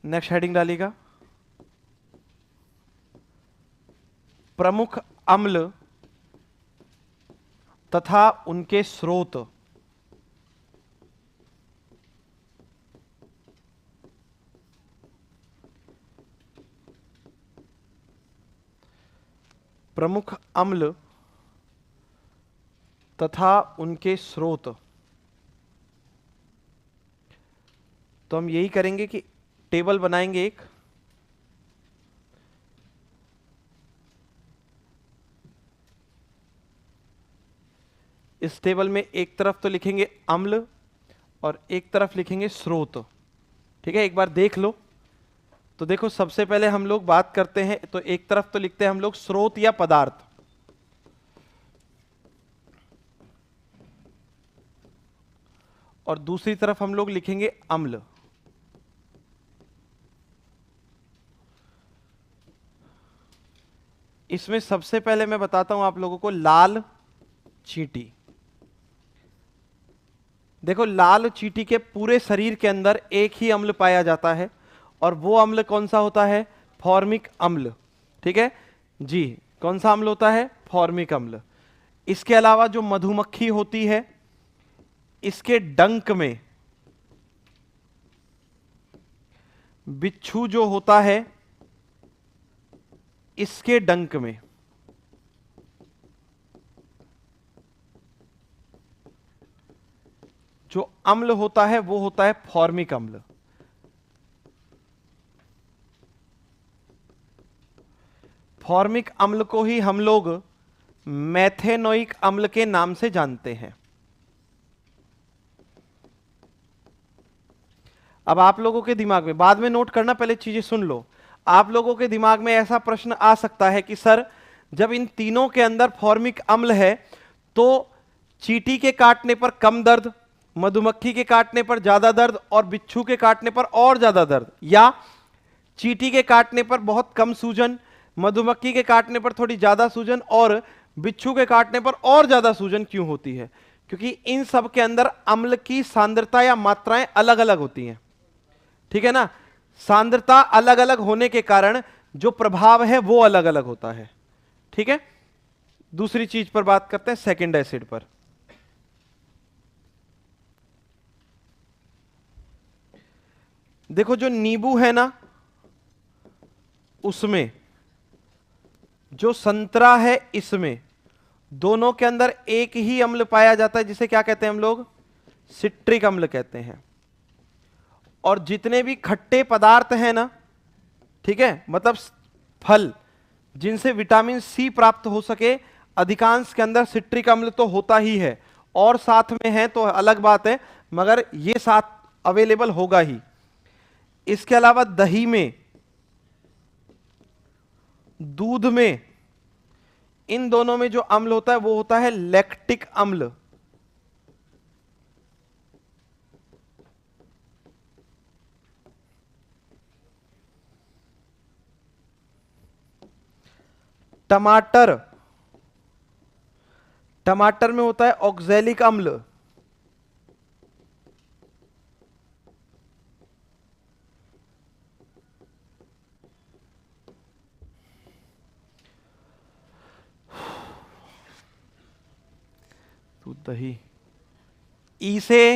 नेक्स्ट हेडिंग डालिएगा, प्रमुख अम्ल तथा उनके स्रोत। प्रमुख अम्ल तथा उनके स्रोत। तो हम यही करेंगे कि टेबल बनाएंगे एक, इस टेबल में एक तरफ तो लिखेंगे अम्ल और एक तरफ लिखेंगे स्रोत। ठीक है, एक बार देख लो तो देखो सबसे पहले हम लोग बात करते हैं, तो एक तरफ तो लिखते हैं हम लोग स्रोत या पदार्थ, और दूसरी तरफ हम लोग लिखेंगे अम्ल। इसमें सबसे पहले मैं बताता हूं आप लोगों को लाल चींटी। देखो लाल चींटी के पूरे शरीर के अंदर एक ही अम्ल पाया जाता है, और वो अम्ल कौन सा होता है? फॉर्मिक अम्ल। ठीक है जी, कौन सा अम्ल होता है? फॉर्मिक अम्ल। इसके अलावा जो मधुमक्खी होती है, इसके डंक में, बिच्छू जो होता है इसके डंक में, जो अम्ल होता है वो होता है फॉर्मिक अम्ल। फॉर्मिक अम्ल को ही हम लोग मेथेनोइक अम्ल के नाम से जानते हैं। अब आप लोगों के दिमाग में, बाद में नोट करना, पहले चीजें सुन लो। आप लोगों के दिमाग में ऐसा प्रश्न आ सकता है कि सर जब इन तीनों के अंदर फॉर्मिक अम्ल है तो चींटी के काटने पर कम दर्द, मधुमक्खी के काटने पर ज्यादा दर्द, और बिच्छू के काटने पर और ज्यादा दर्द, या चींटी के काटने पर बहुत कम सूजन, मधुमक्खी के काटने पर थोड़ी ज्यादा सूजन, और बिच्छू के काटने पर और ज्यादा सूजन क्यों होती है? क्योंकि इन सब के अंदर अम्ल की सांद्रता या मात्राएं अलग अलग होती हैं। ठीक है ना? सांद्रता अलग अलग होने के कारण जो प्रभाव है वो अलग अलग होता है। ठीक है, दूसरी चीज पर बात करते हैं, सेकंड एसिड पर। देखो जो नींबू है ना, उसमें, जो संतरा है इसमें, दोनों के अंदर एक ही अम्ल पाया जाता है, जिसे क्या कहते हैं हम लोग? सिट्रिक अम्ल कहते हैं। और जितने भी खट्टे पदार्थ हैं ना, ठीक है, मतलब फल जिनसे विटामिन सी प्राप्त हो सके, अधिकांश के अंदर सिट्रिक अम्ल तो होता ही है, और साथ में है तो अलग बात है, मगर ये साथ अवेलेबल होगा ही। इसके अलावा दही में, दूध में, इन दोनों में जो अम्ल होता है वो होता है लैक्टिक अम्ल। टमाटर, टमाटर में होता है ऑक्सैलिक अम्ल। दूध, दही, ई से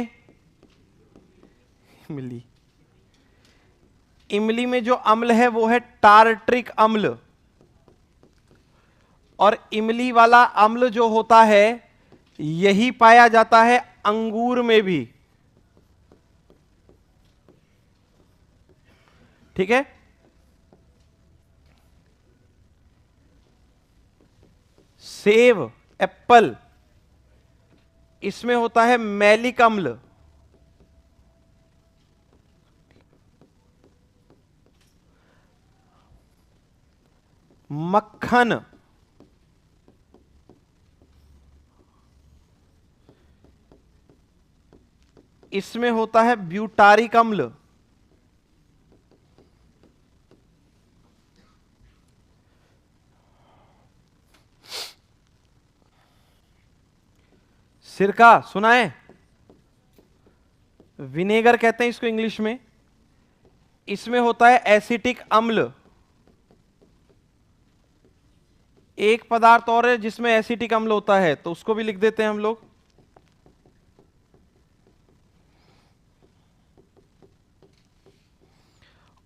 इमली, इमली में जो अम्ल है वो है टार्ट्रिक अम्ल। और इमली वाला अम्ल जो होता है यही पाया जाता है अंगूर में भी। ठीक है, सेब, एप्पल, इसमें होता है मैलिक अम्ल। मक्खन, इसमें होता है ब्यूटारिक अम्ल। सिरका सुना है? विनेगर कहते हैं इसको इंग्लिश में। इसमें होता है एसिटिक अम्ल। एक पदार्थ और है जिसमें एसिटिक अम्ल होता है, तो उसको भी लिख देते हैं हम लोग।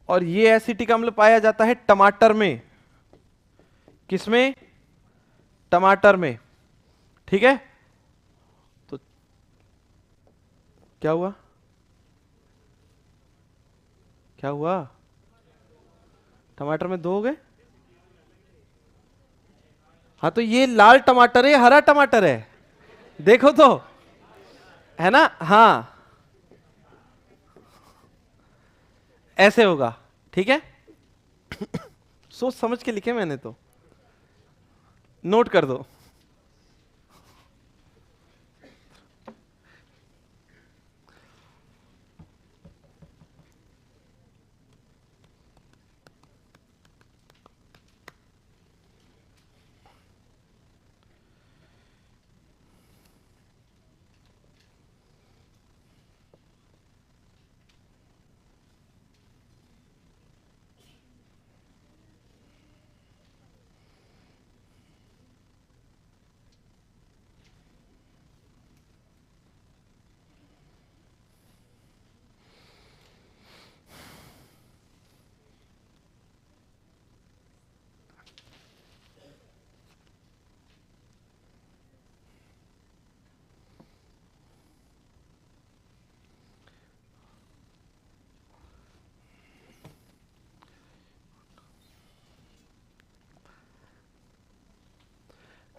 और ये एसिटिक अम्ल पाया जाता है टमाटर में। किसमें? टमाटर में। ठीक है, तो क्या हुआ? क्या हुआ? टमाटर में दो हो गए? हाँ, तो ये लाल टमाटर है, हरा टमाटर है, देखो तो, है ना? हाँ, ऐसे होगा। ठीक है, सोच समझ के लिखे मैंने तो, नोट कर दो।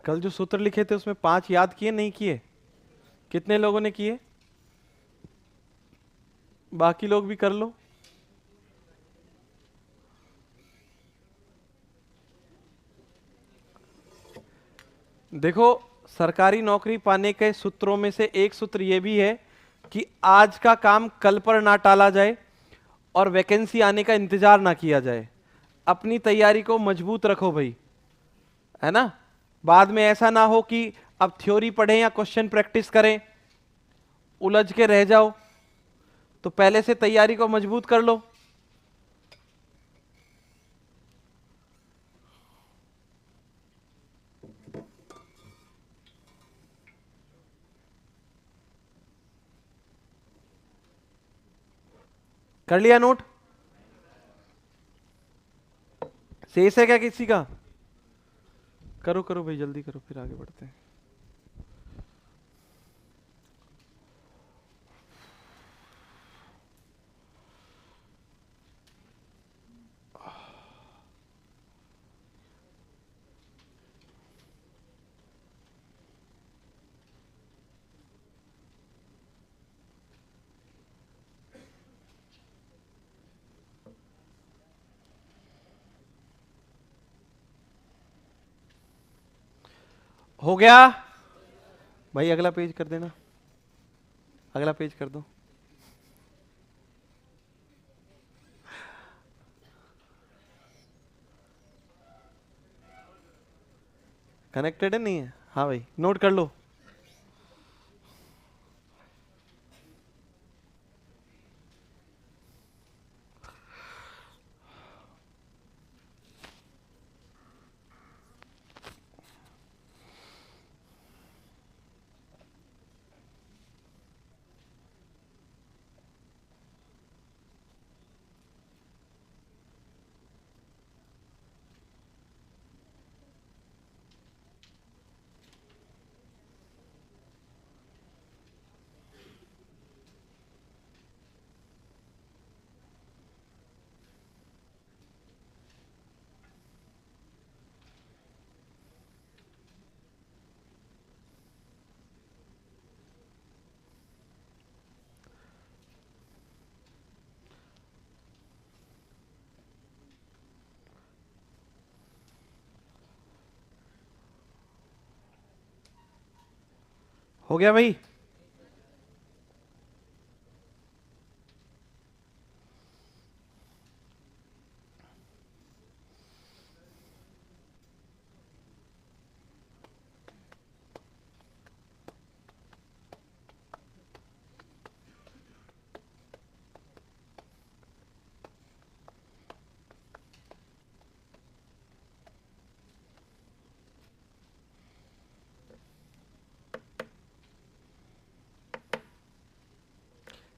कल जो सूत्र लिखे थे उसमें 5 याद किए नहीं किए? कितने लोगों ने किए? बाकी लोग भी कर लो। देखो, सरकारी नौकरी पाने के सूत्रों में से एक सूत्र यह भी है कि आज का काम कल पर ना टाला जाए और वैकेंसी आने का इंतजार ना किया जाए। अपनी तैयारी को मजबूत रखो भाई, है ना। बाद में ऐसा ना हो कि अब थ्योरी पढ़ें या क्वेश्चन प्रैक्टिस करें, उलझ के रह जाओ। तो पहले से तैयारी को मजबूत कर लो। कर लिया नोट? शेष है क्या किसी का? करो करो भाई, जल्दी करो, फिर आगे बढ़ते हैं। हो गया भाई, अगला पेज कर देना, अगला पेज कर दो। कनेक्टेड है नहीं है? हाँ भाई, नोट कर लो। हो गया भाई?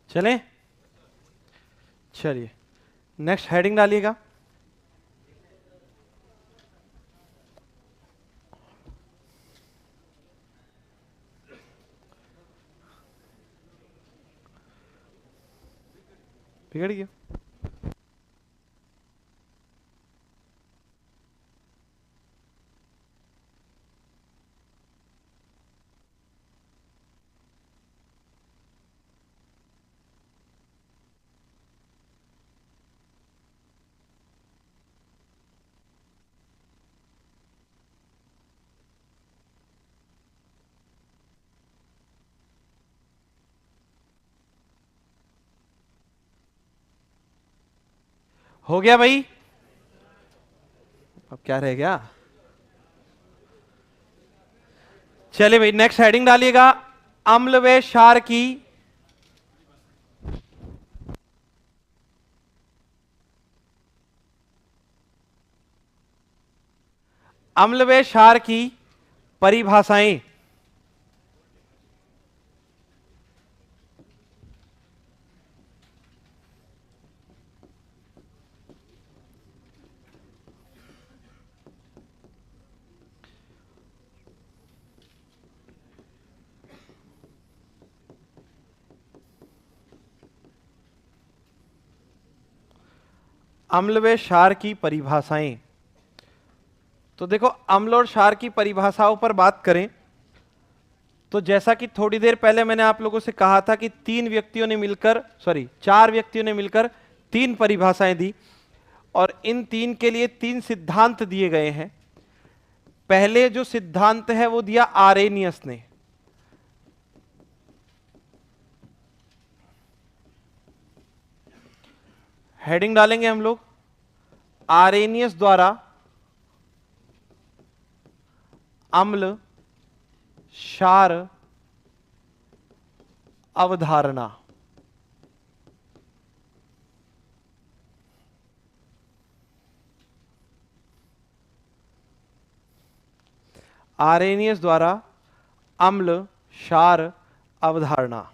चलें? चलिए, नेक्स्ट हेडिंग डालिएगा। बिगड़ गया। हो गया भाई? अब क्या रह गया? चलिए भाई, नेक्स्ट हेडिंग डालिएगा, अम्ल व क्षार की अम्ल व क्षार की परिभाषाएं। अम्ल व क्षार की परिभाषाएं। तो देखो, अम्ल और क्षार की परिभाषाओं पर बात करें तो जैसा कि थोड़ी देर पहले मैंने आप लोगों से कहा था कि चार व्यक्तियों ने मिलकर तीन परिभाषाएं दी, और इन तीन के लिए तीन सिद्धांत दिए गए हैं। पहले जो सिद्धांत है वो दिया आरेनियस ने। हेडिंग डालेंगे हम लोग, आरेनियस द्वारा अम्ल क्षार अवधारणा। आरेनियस द्वारा अम्ल क्षार अवधारणा।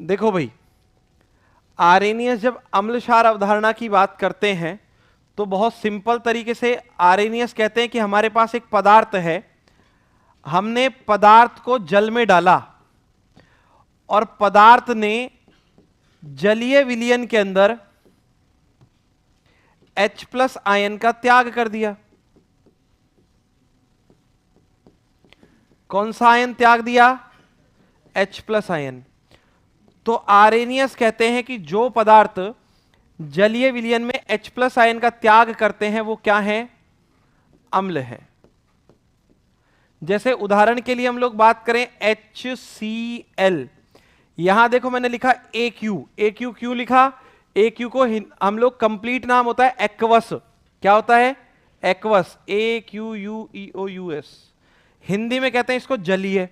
देखो भाई, आरेनियस जब अम्ल क्षार अवधारणा की बात करते हैं तो बहुत सिंपल तरीके से आरेनियस कहते हैं कि हमारे पास एक पदार्थ है, हमने पदार्थ को जल में डाला और पदार्थ ने जलीय विलयन के अंदर H+ आयन का त्याग कर दिया। कौन सा आयन त्याग दिया? H+ ion. तो आरेनियस कहते हैं कि जो पदार्थ जलीय विलयन में H+ आयन का त्याग करते हैं वो क्या है? अम्ल है। जैसे उदाहरण के लिए हम लोग बात करें HCl, यहां देखो मैंने लिखा AQ। AQ क्यों लिखा? AQ को हम लोग कंप्लीट नाम होता है एक्वस। क्या होता है? Aqueous, AQUEOUS। हिंदी में कहते हैं इसको जलीय।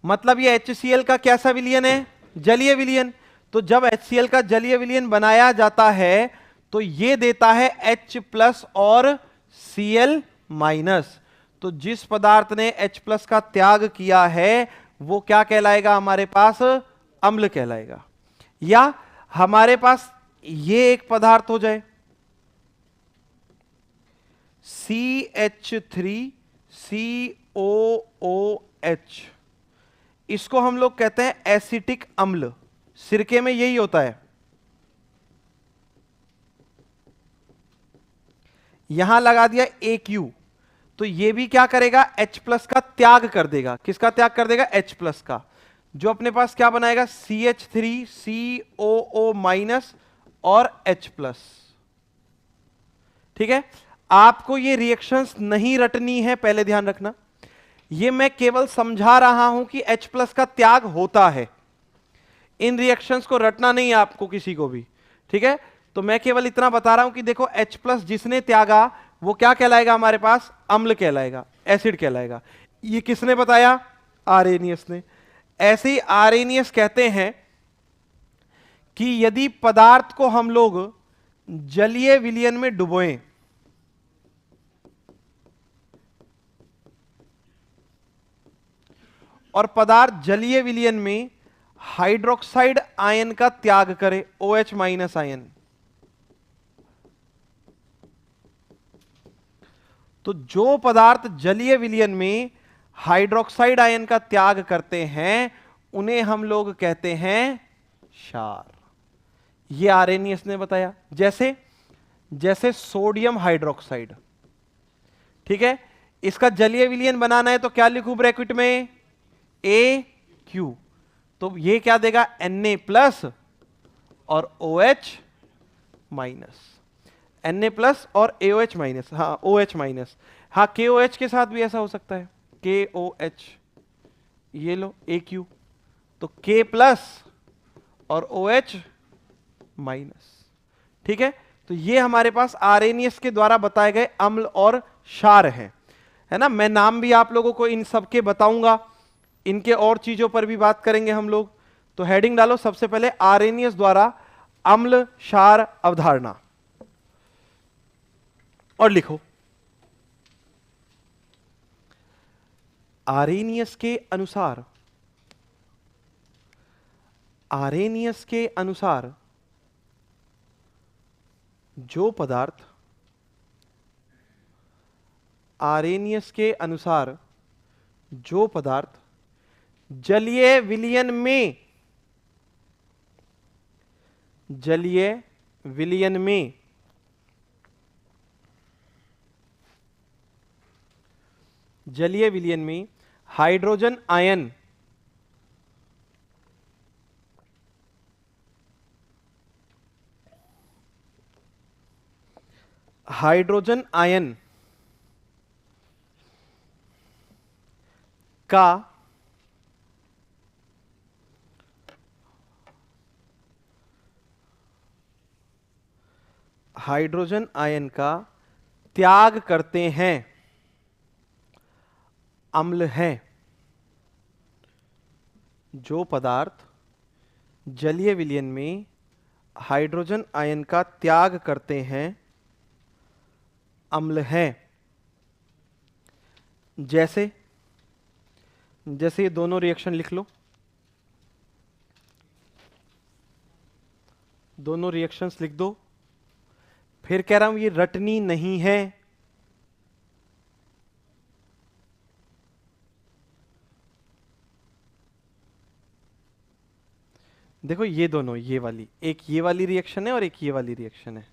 मतलब ये HCl का कैसा विलयन है? जलीय विलयन। तो जब HCl का जलीय विलयन बनाया जाता है तो ये देता है H+ और Cl-। तो जिस पदार्थ ने H+ का त्याग किया है वो क्या कहलाएगा? हमारे पास अम्ल कहलाएगा। या हमारे पास ये एक पदार्थ हो जाए CH3COOH, इसको हम लोग कहते हैं एसिटिक अम्ल। सिरके में यही होता है। यहां लगा दिया AQ, तो ये भी क्या करेगा? H+ का त्याग कर देगा। किसका त्याग कर देगा? H+ का। जो अपने पास क्या बनाएगा? CH3COO- और H+। ठीक है, आपको ये रिएक्शंस नहीं रटनी है, पहले ध्यान रखना। ये मैं केवल समझा रहा हूं कि H+ का त्याग होता है। इन रिएक्शंस को रटना नहीं है आपको किसी को भी। ठीक है, तो मैं केवल इतना बता रहा हूं कि देखो H+ जिसने त्यागा वो क्या कहलाएगा? हमारे पास अम्ल कहलाएगा, एसिड कहलाएगा। ये किसने बताया? आरेनियस ने। ऐसे ही आरेनियस कहते हैं कि यदि पदार्थ को हम लोग जलीय विलयन में डुबोएं और पदार्थ जलीय विलयन में हाइड्रोक्साइड आयन का त्याग करे, OH- आयन, तो जो पदार्थ जलीय विलयन में हाइड्रोक्साइड आयन का त्याग करते हैं उन्हें हम लोग कहते हैं क्षार। ये आरेनियस ने बताया। जैसे सोडियम हाइड्रोक्साइड। ठीक है, इसका जलीय विलयन बनाना है तो क्या लिखूं ब्रैकेट में? AQ। तो ये क्या देगा? Na+ और OH-। Na प्लस और AOH माइनस, हाँ OH माइनस, हाँ KOH के साथ भी ऐसा हो सकता है, KOH, ये लो AQ, तो K प्लस और OH माइनस। ठीक है, तो ये हमारे पास आर्हेनियस के द्वारा बताए गए अम्ल और क्षार हैं, है ना। मैं नाम भी आप लोगों को इन सब के बताऊंगा, इनके और चीजों पर भी बात करेंगे हम लोग। तो हेडिंग डालो सबसे पहले, आर्हेनियस द्वारा अम्ल क्षार अवधारणा, और लिखो आर्हेनियस के अनुसार, आर्हेनियस के अनुसार जो पदार्थ, आर्हेनियस के अनुसार जो पदार्थ जलीय विलयन में, जलीय विलयन में जलीय विलयन में हाइड्रोजन आयन, हाइड्रोजन आयन का हाइड्रोजन आयन का त्याग करते हैं, अम्ल है। जो पदार्थ जलीय विलयन में हाइड्रोजन आयन का त्याग करते हैं, अम्ल है। जैसे जैसे ये दोनों रिएक्शन लिख लो, दोनों रिएक्शंस लिख दो। फिर कह रहा हूं ये रटनी नहीं है, देखो ये दोनों, ये वाली, एक ये वाली रिएक्शन है और एक ये वाली रिएक्शन है।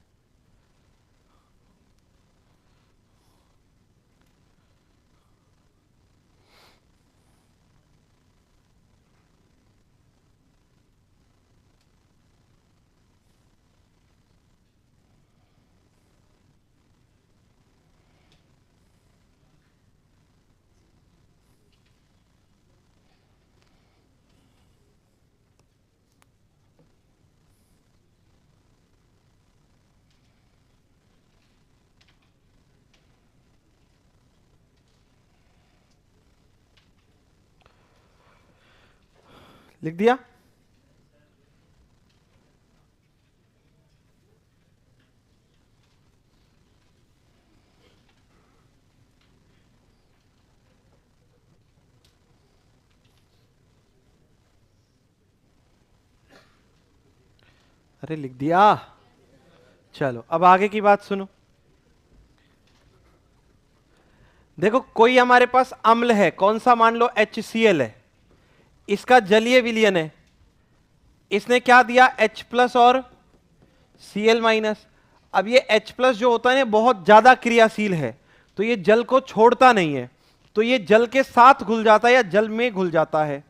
लिख दिया? अरे लिख दिया। चलो अब आगे की बात सुनो। देखो कोई हमारे पास अम्ल है, कौन सा, मान लो HCl है, इसका जलीय विलयन है, इसने क्या दिया, H प्लस और Cl माइनस। अब ये H प्लस जो होता है ना बहुत ज्यादा क्रियाशील है, तो ये जल को छोड़ता नहीं है, तो ये जल के साथ घुल जाता है या जल में घुल जाता है,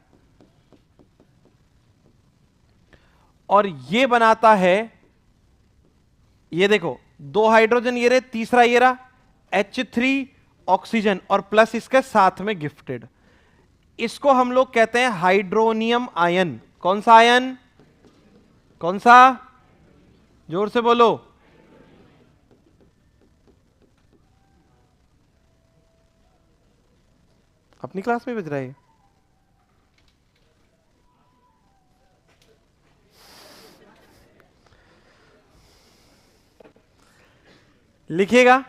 और ये बनाता है, ये देखो दो हाइड्रोजन ये रहे, तीसरा ये रहा H3 ऑक्सीजन और प्लस इसके साथ में गिफ्टेड, इसको हम लोग कहते हैं हाइड्रोनियम आयन। कौन सा आयन, कौन सा, जोर से बोलो। अपनी क्लास में बज रहा है? लिखिएगा,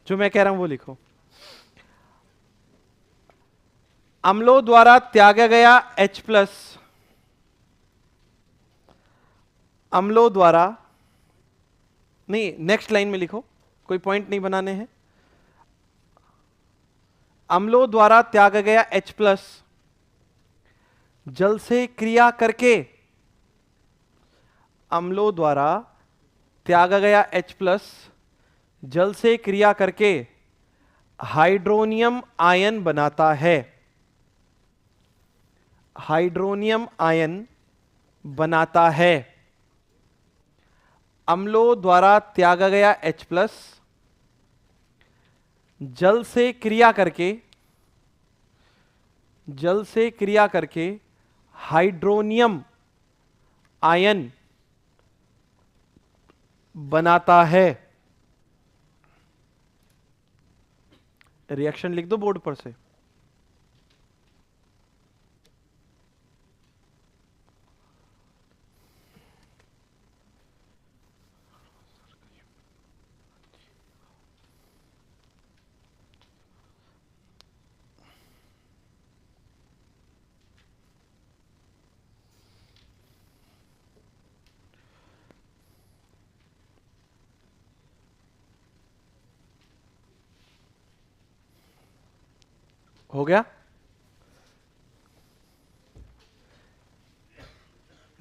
जो मैं कह रहा हूं वो लिखो। अम्लों द्वारा त्यागा गया H प्लस, अम्लों द्वारा, नहीं नेक्स्ट लाइन में लिखो, कोई पॉइंट नहीं बनाने हैं। अम्लों द्वारा त्यागा गया H प्लस जल से क्रिया करके, अम्लों द्वारा त्यागा गया H प्लस जल से क्रिया करके हाइड्रोनियम आयन बनाता है। हाइड्रोनियम आयन बनाता है। अम्लों द्वारा त्यागा गया H+, जल से क्रिया करके हाइड्रोनियम आयन बनाता है। रिएक्शन लिख दो बोर्ड पर से। हो गया।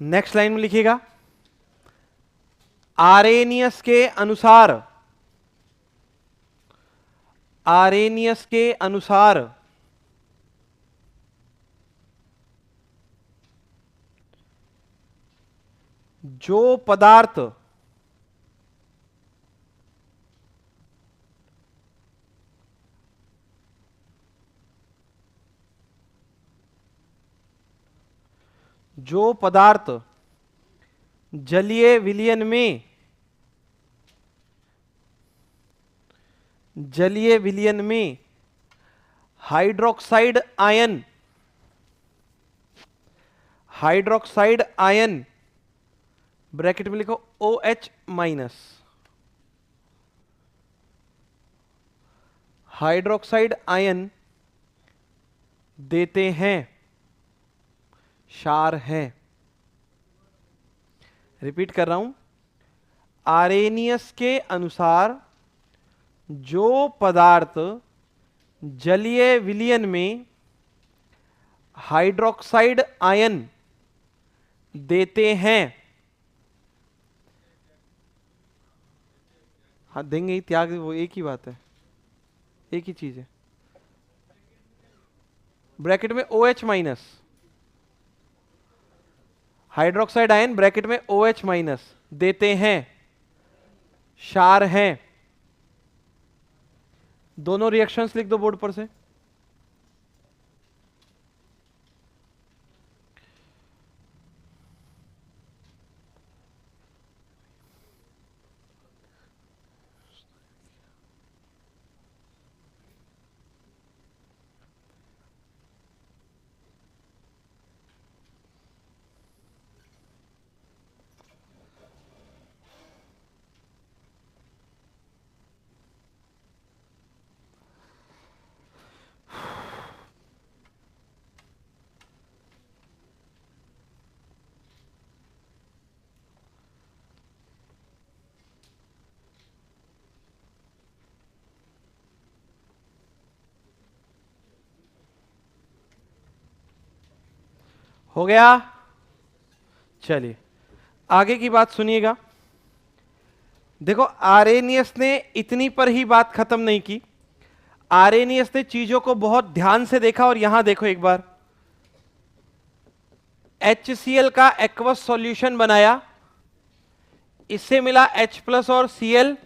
नेक्स्ट लाइन में लिखिएगा, आरेनियस के अनुसार जो पदार्थ जलीय विलयन में हाइड्रोक्साइड आयन ब्रैकेट में लिखो OH-, हाइड्रोक्साइड आयन देते हैं, क्षार है। रिपीट कर रहा हूं, आरेनियस के अनुसार जो पदार्थ जलीय विलयन में हाइड्रोक्साइड आयन देते हैं, हाँ देंगे ही, त्याग वो एक ही बात है, एक ही चीज है। ब्रैकेट में OH-, हाइड्रोक्साइड आयन ब्रैकेट में OH- देते हैं, क्षार हैं। दोनों रिएक्शंस लिख दो बोर्ड पर से। हो गया। चलिए आगे की बात सुनिएगा। देखो आरेनियस ने इतनी पर ही बात खत्म नहीं की, आरेनियस ने चीजों को बहुत ध्यान से देखा। और यहां देखो एक बार, HCl का एक्वस सॉल्यूशन बनाया, इससे मिला H+ और Cl-।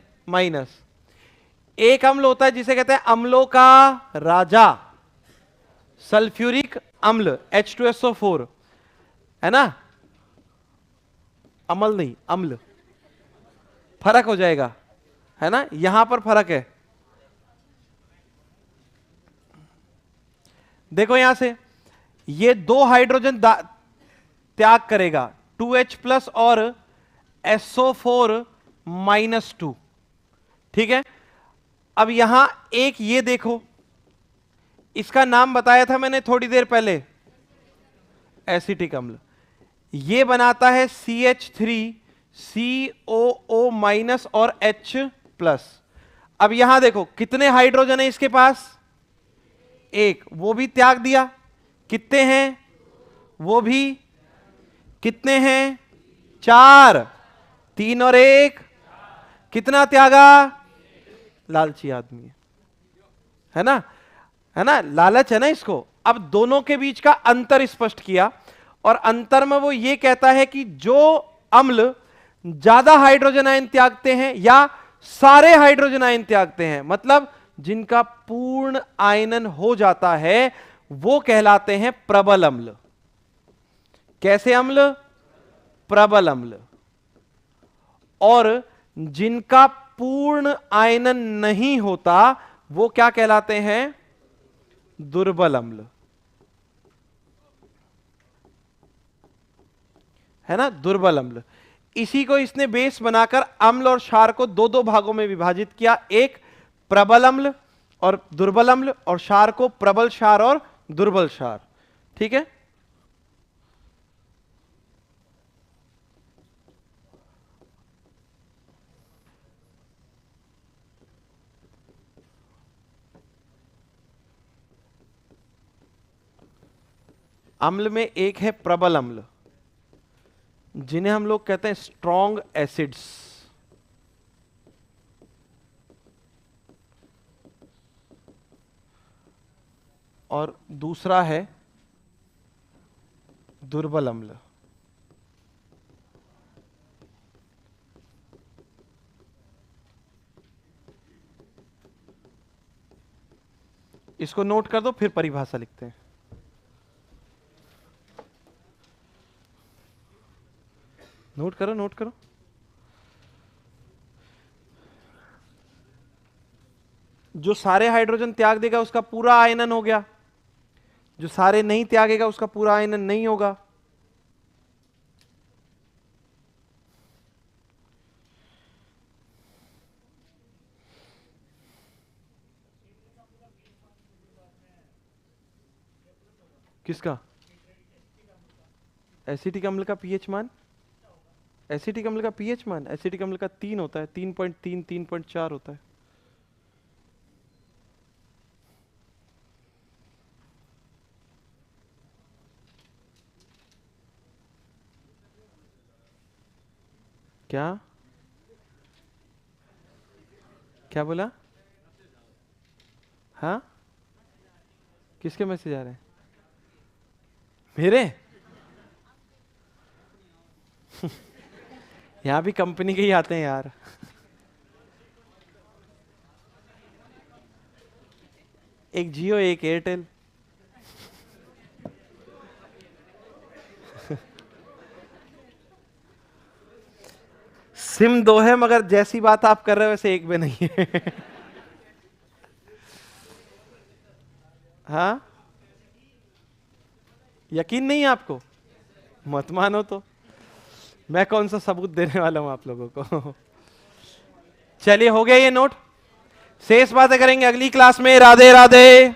एक अम्ल होता है जिसे कहते हैं अम्लों का राजा, सल्फ्यूरिक अम्ल H2SO4, है ना, अम्ल नहीं अम्ल, फर्क हो जाएगा, है ना, यहां पर फर्क है। देखो यहां से ये 2 हाइड्रोजन त्याग करेगा, 2H+ और SO4-2, ठीक है। अब यहां एक ये देखो, इसका नाम बताया था मैंने थोड़ी देर पहले, एसिटिक अम्ल। ये बनाता है CH3COO- और H+। अब यहां देखो कितने हाइड्रोजन है इसके पास, एक, वो भी त्याग दिया। कितने हैं, वो भी कितने हैं, 4, 3 और 1, कितना त्यागा, लालची आदमी है ना, है ना, लालच है ना इसको। अब दोनों के बीच का अंतर स्पष्ट किया, और अंतर में वो ये कहता है कि जो अम्ल ज्यादा हाइड्रोजन आयन त्यागते हैं या सारे हाइड्रोजन आयन त्यागते हैं, मतलब जिनका पूर्ण आयनन हो जाता है, वो कहलाते हैं प्रबल अम्ल। कैसे अम्ल? प्रबल अम्ल। और जिनका पूर्ण आयनन नहीं होता वो क्या कहलाते हैं? दुर्बल अम्ल। है ना, दुर्बल अम्ल। इसी को इसने बेस बनाकर अम्ल और क्षार को दो दो भागों में विभाजित किया, एक प्रबल अम्ल और दुर्बल अम्ल, और क्षार को प्रबल क्षार और दुर्बल क्षार। ठीक है, अम्ल में एक है प्रबल अम्ल, जिन्हें हम लोग कहते हैं स्ट्रॉन्ग एसिड्स, और दूसरा है दुर्बल अम्ल। इसको नोट कर दो, फिर परिभाषा लिखते हैं। नोट करो, नोट करो। जो सारे हाइड्रोजन त्याग देगा उसका पूरा आयनन हो गया, जो सारे नहीं त्यागेगा उसका पूरा आयनन नहीं होगा। किसका? एसिटिक अम्ल का पीएच मान? एसिटिक अम्ल का पीएच मान एसिटिक अम्ल का 3 होता है, 3.3, 3.4 होता है। क्या क्या बोला? हाँ, किसके मैसेज आ रहे हैं? मेरे? यहां भी कंपनी के ही आते हैं यार। एक जियो, एक एयरटेल। सिम 2 है, मगर जैसी बात आप कर रहे हो वैसे एक भी नहीं है। हाँ, यकीन नहीं है आपको? मत मानो तो मैं कौन सा सबूत देने वाला हूं आप लोगों को। चलिए, हो गया ये नोट। शेष बातें करेंगे अगली क्लास में। राधे राधे।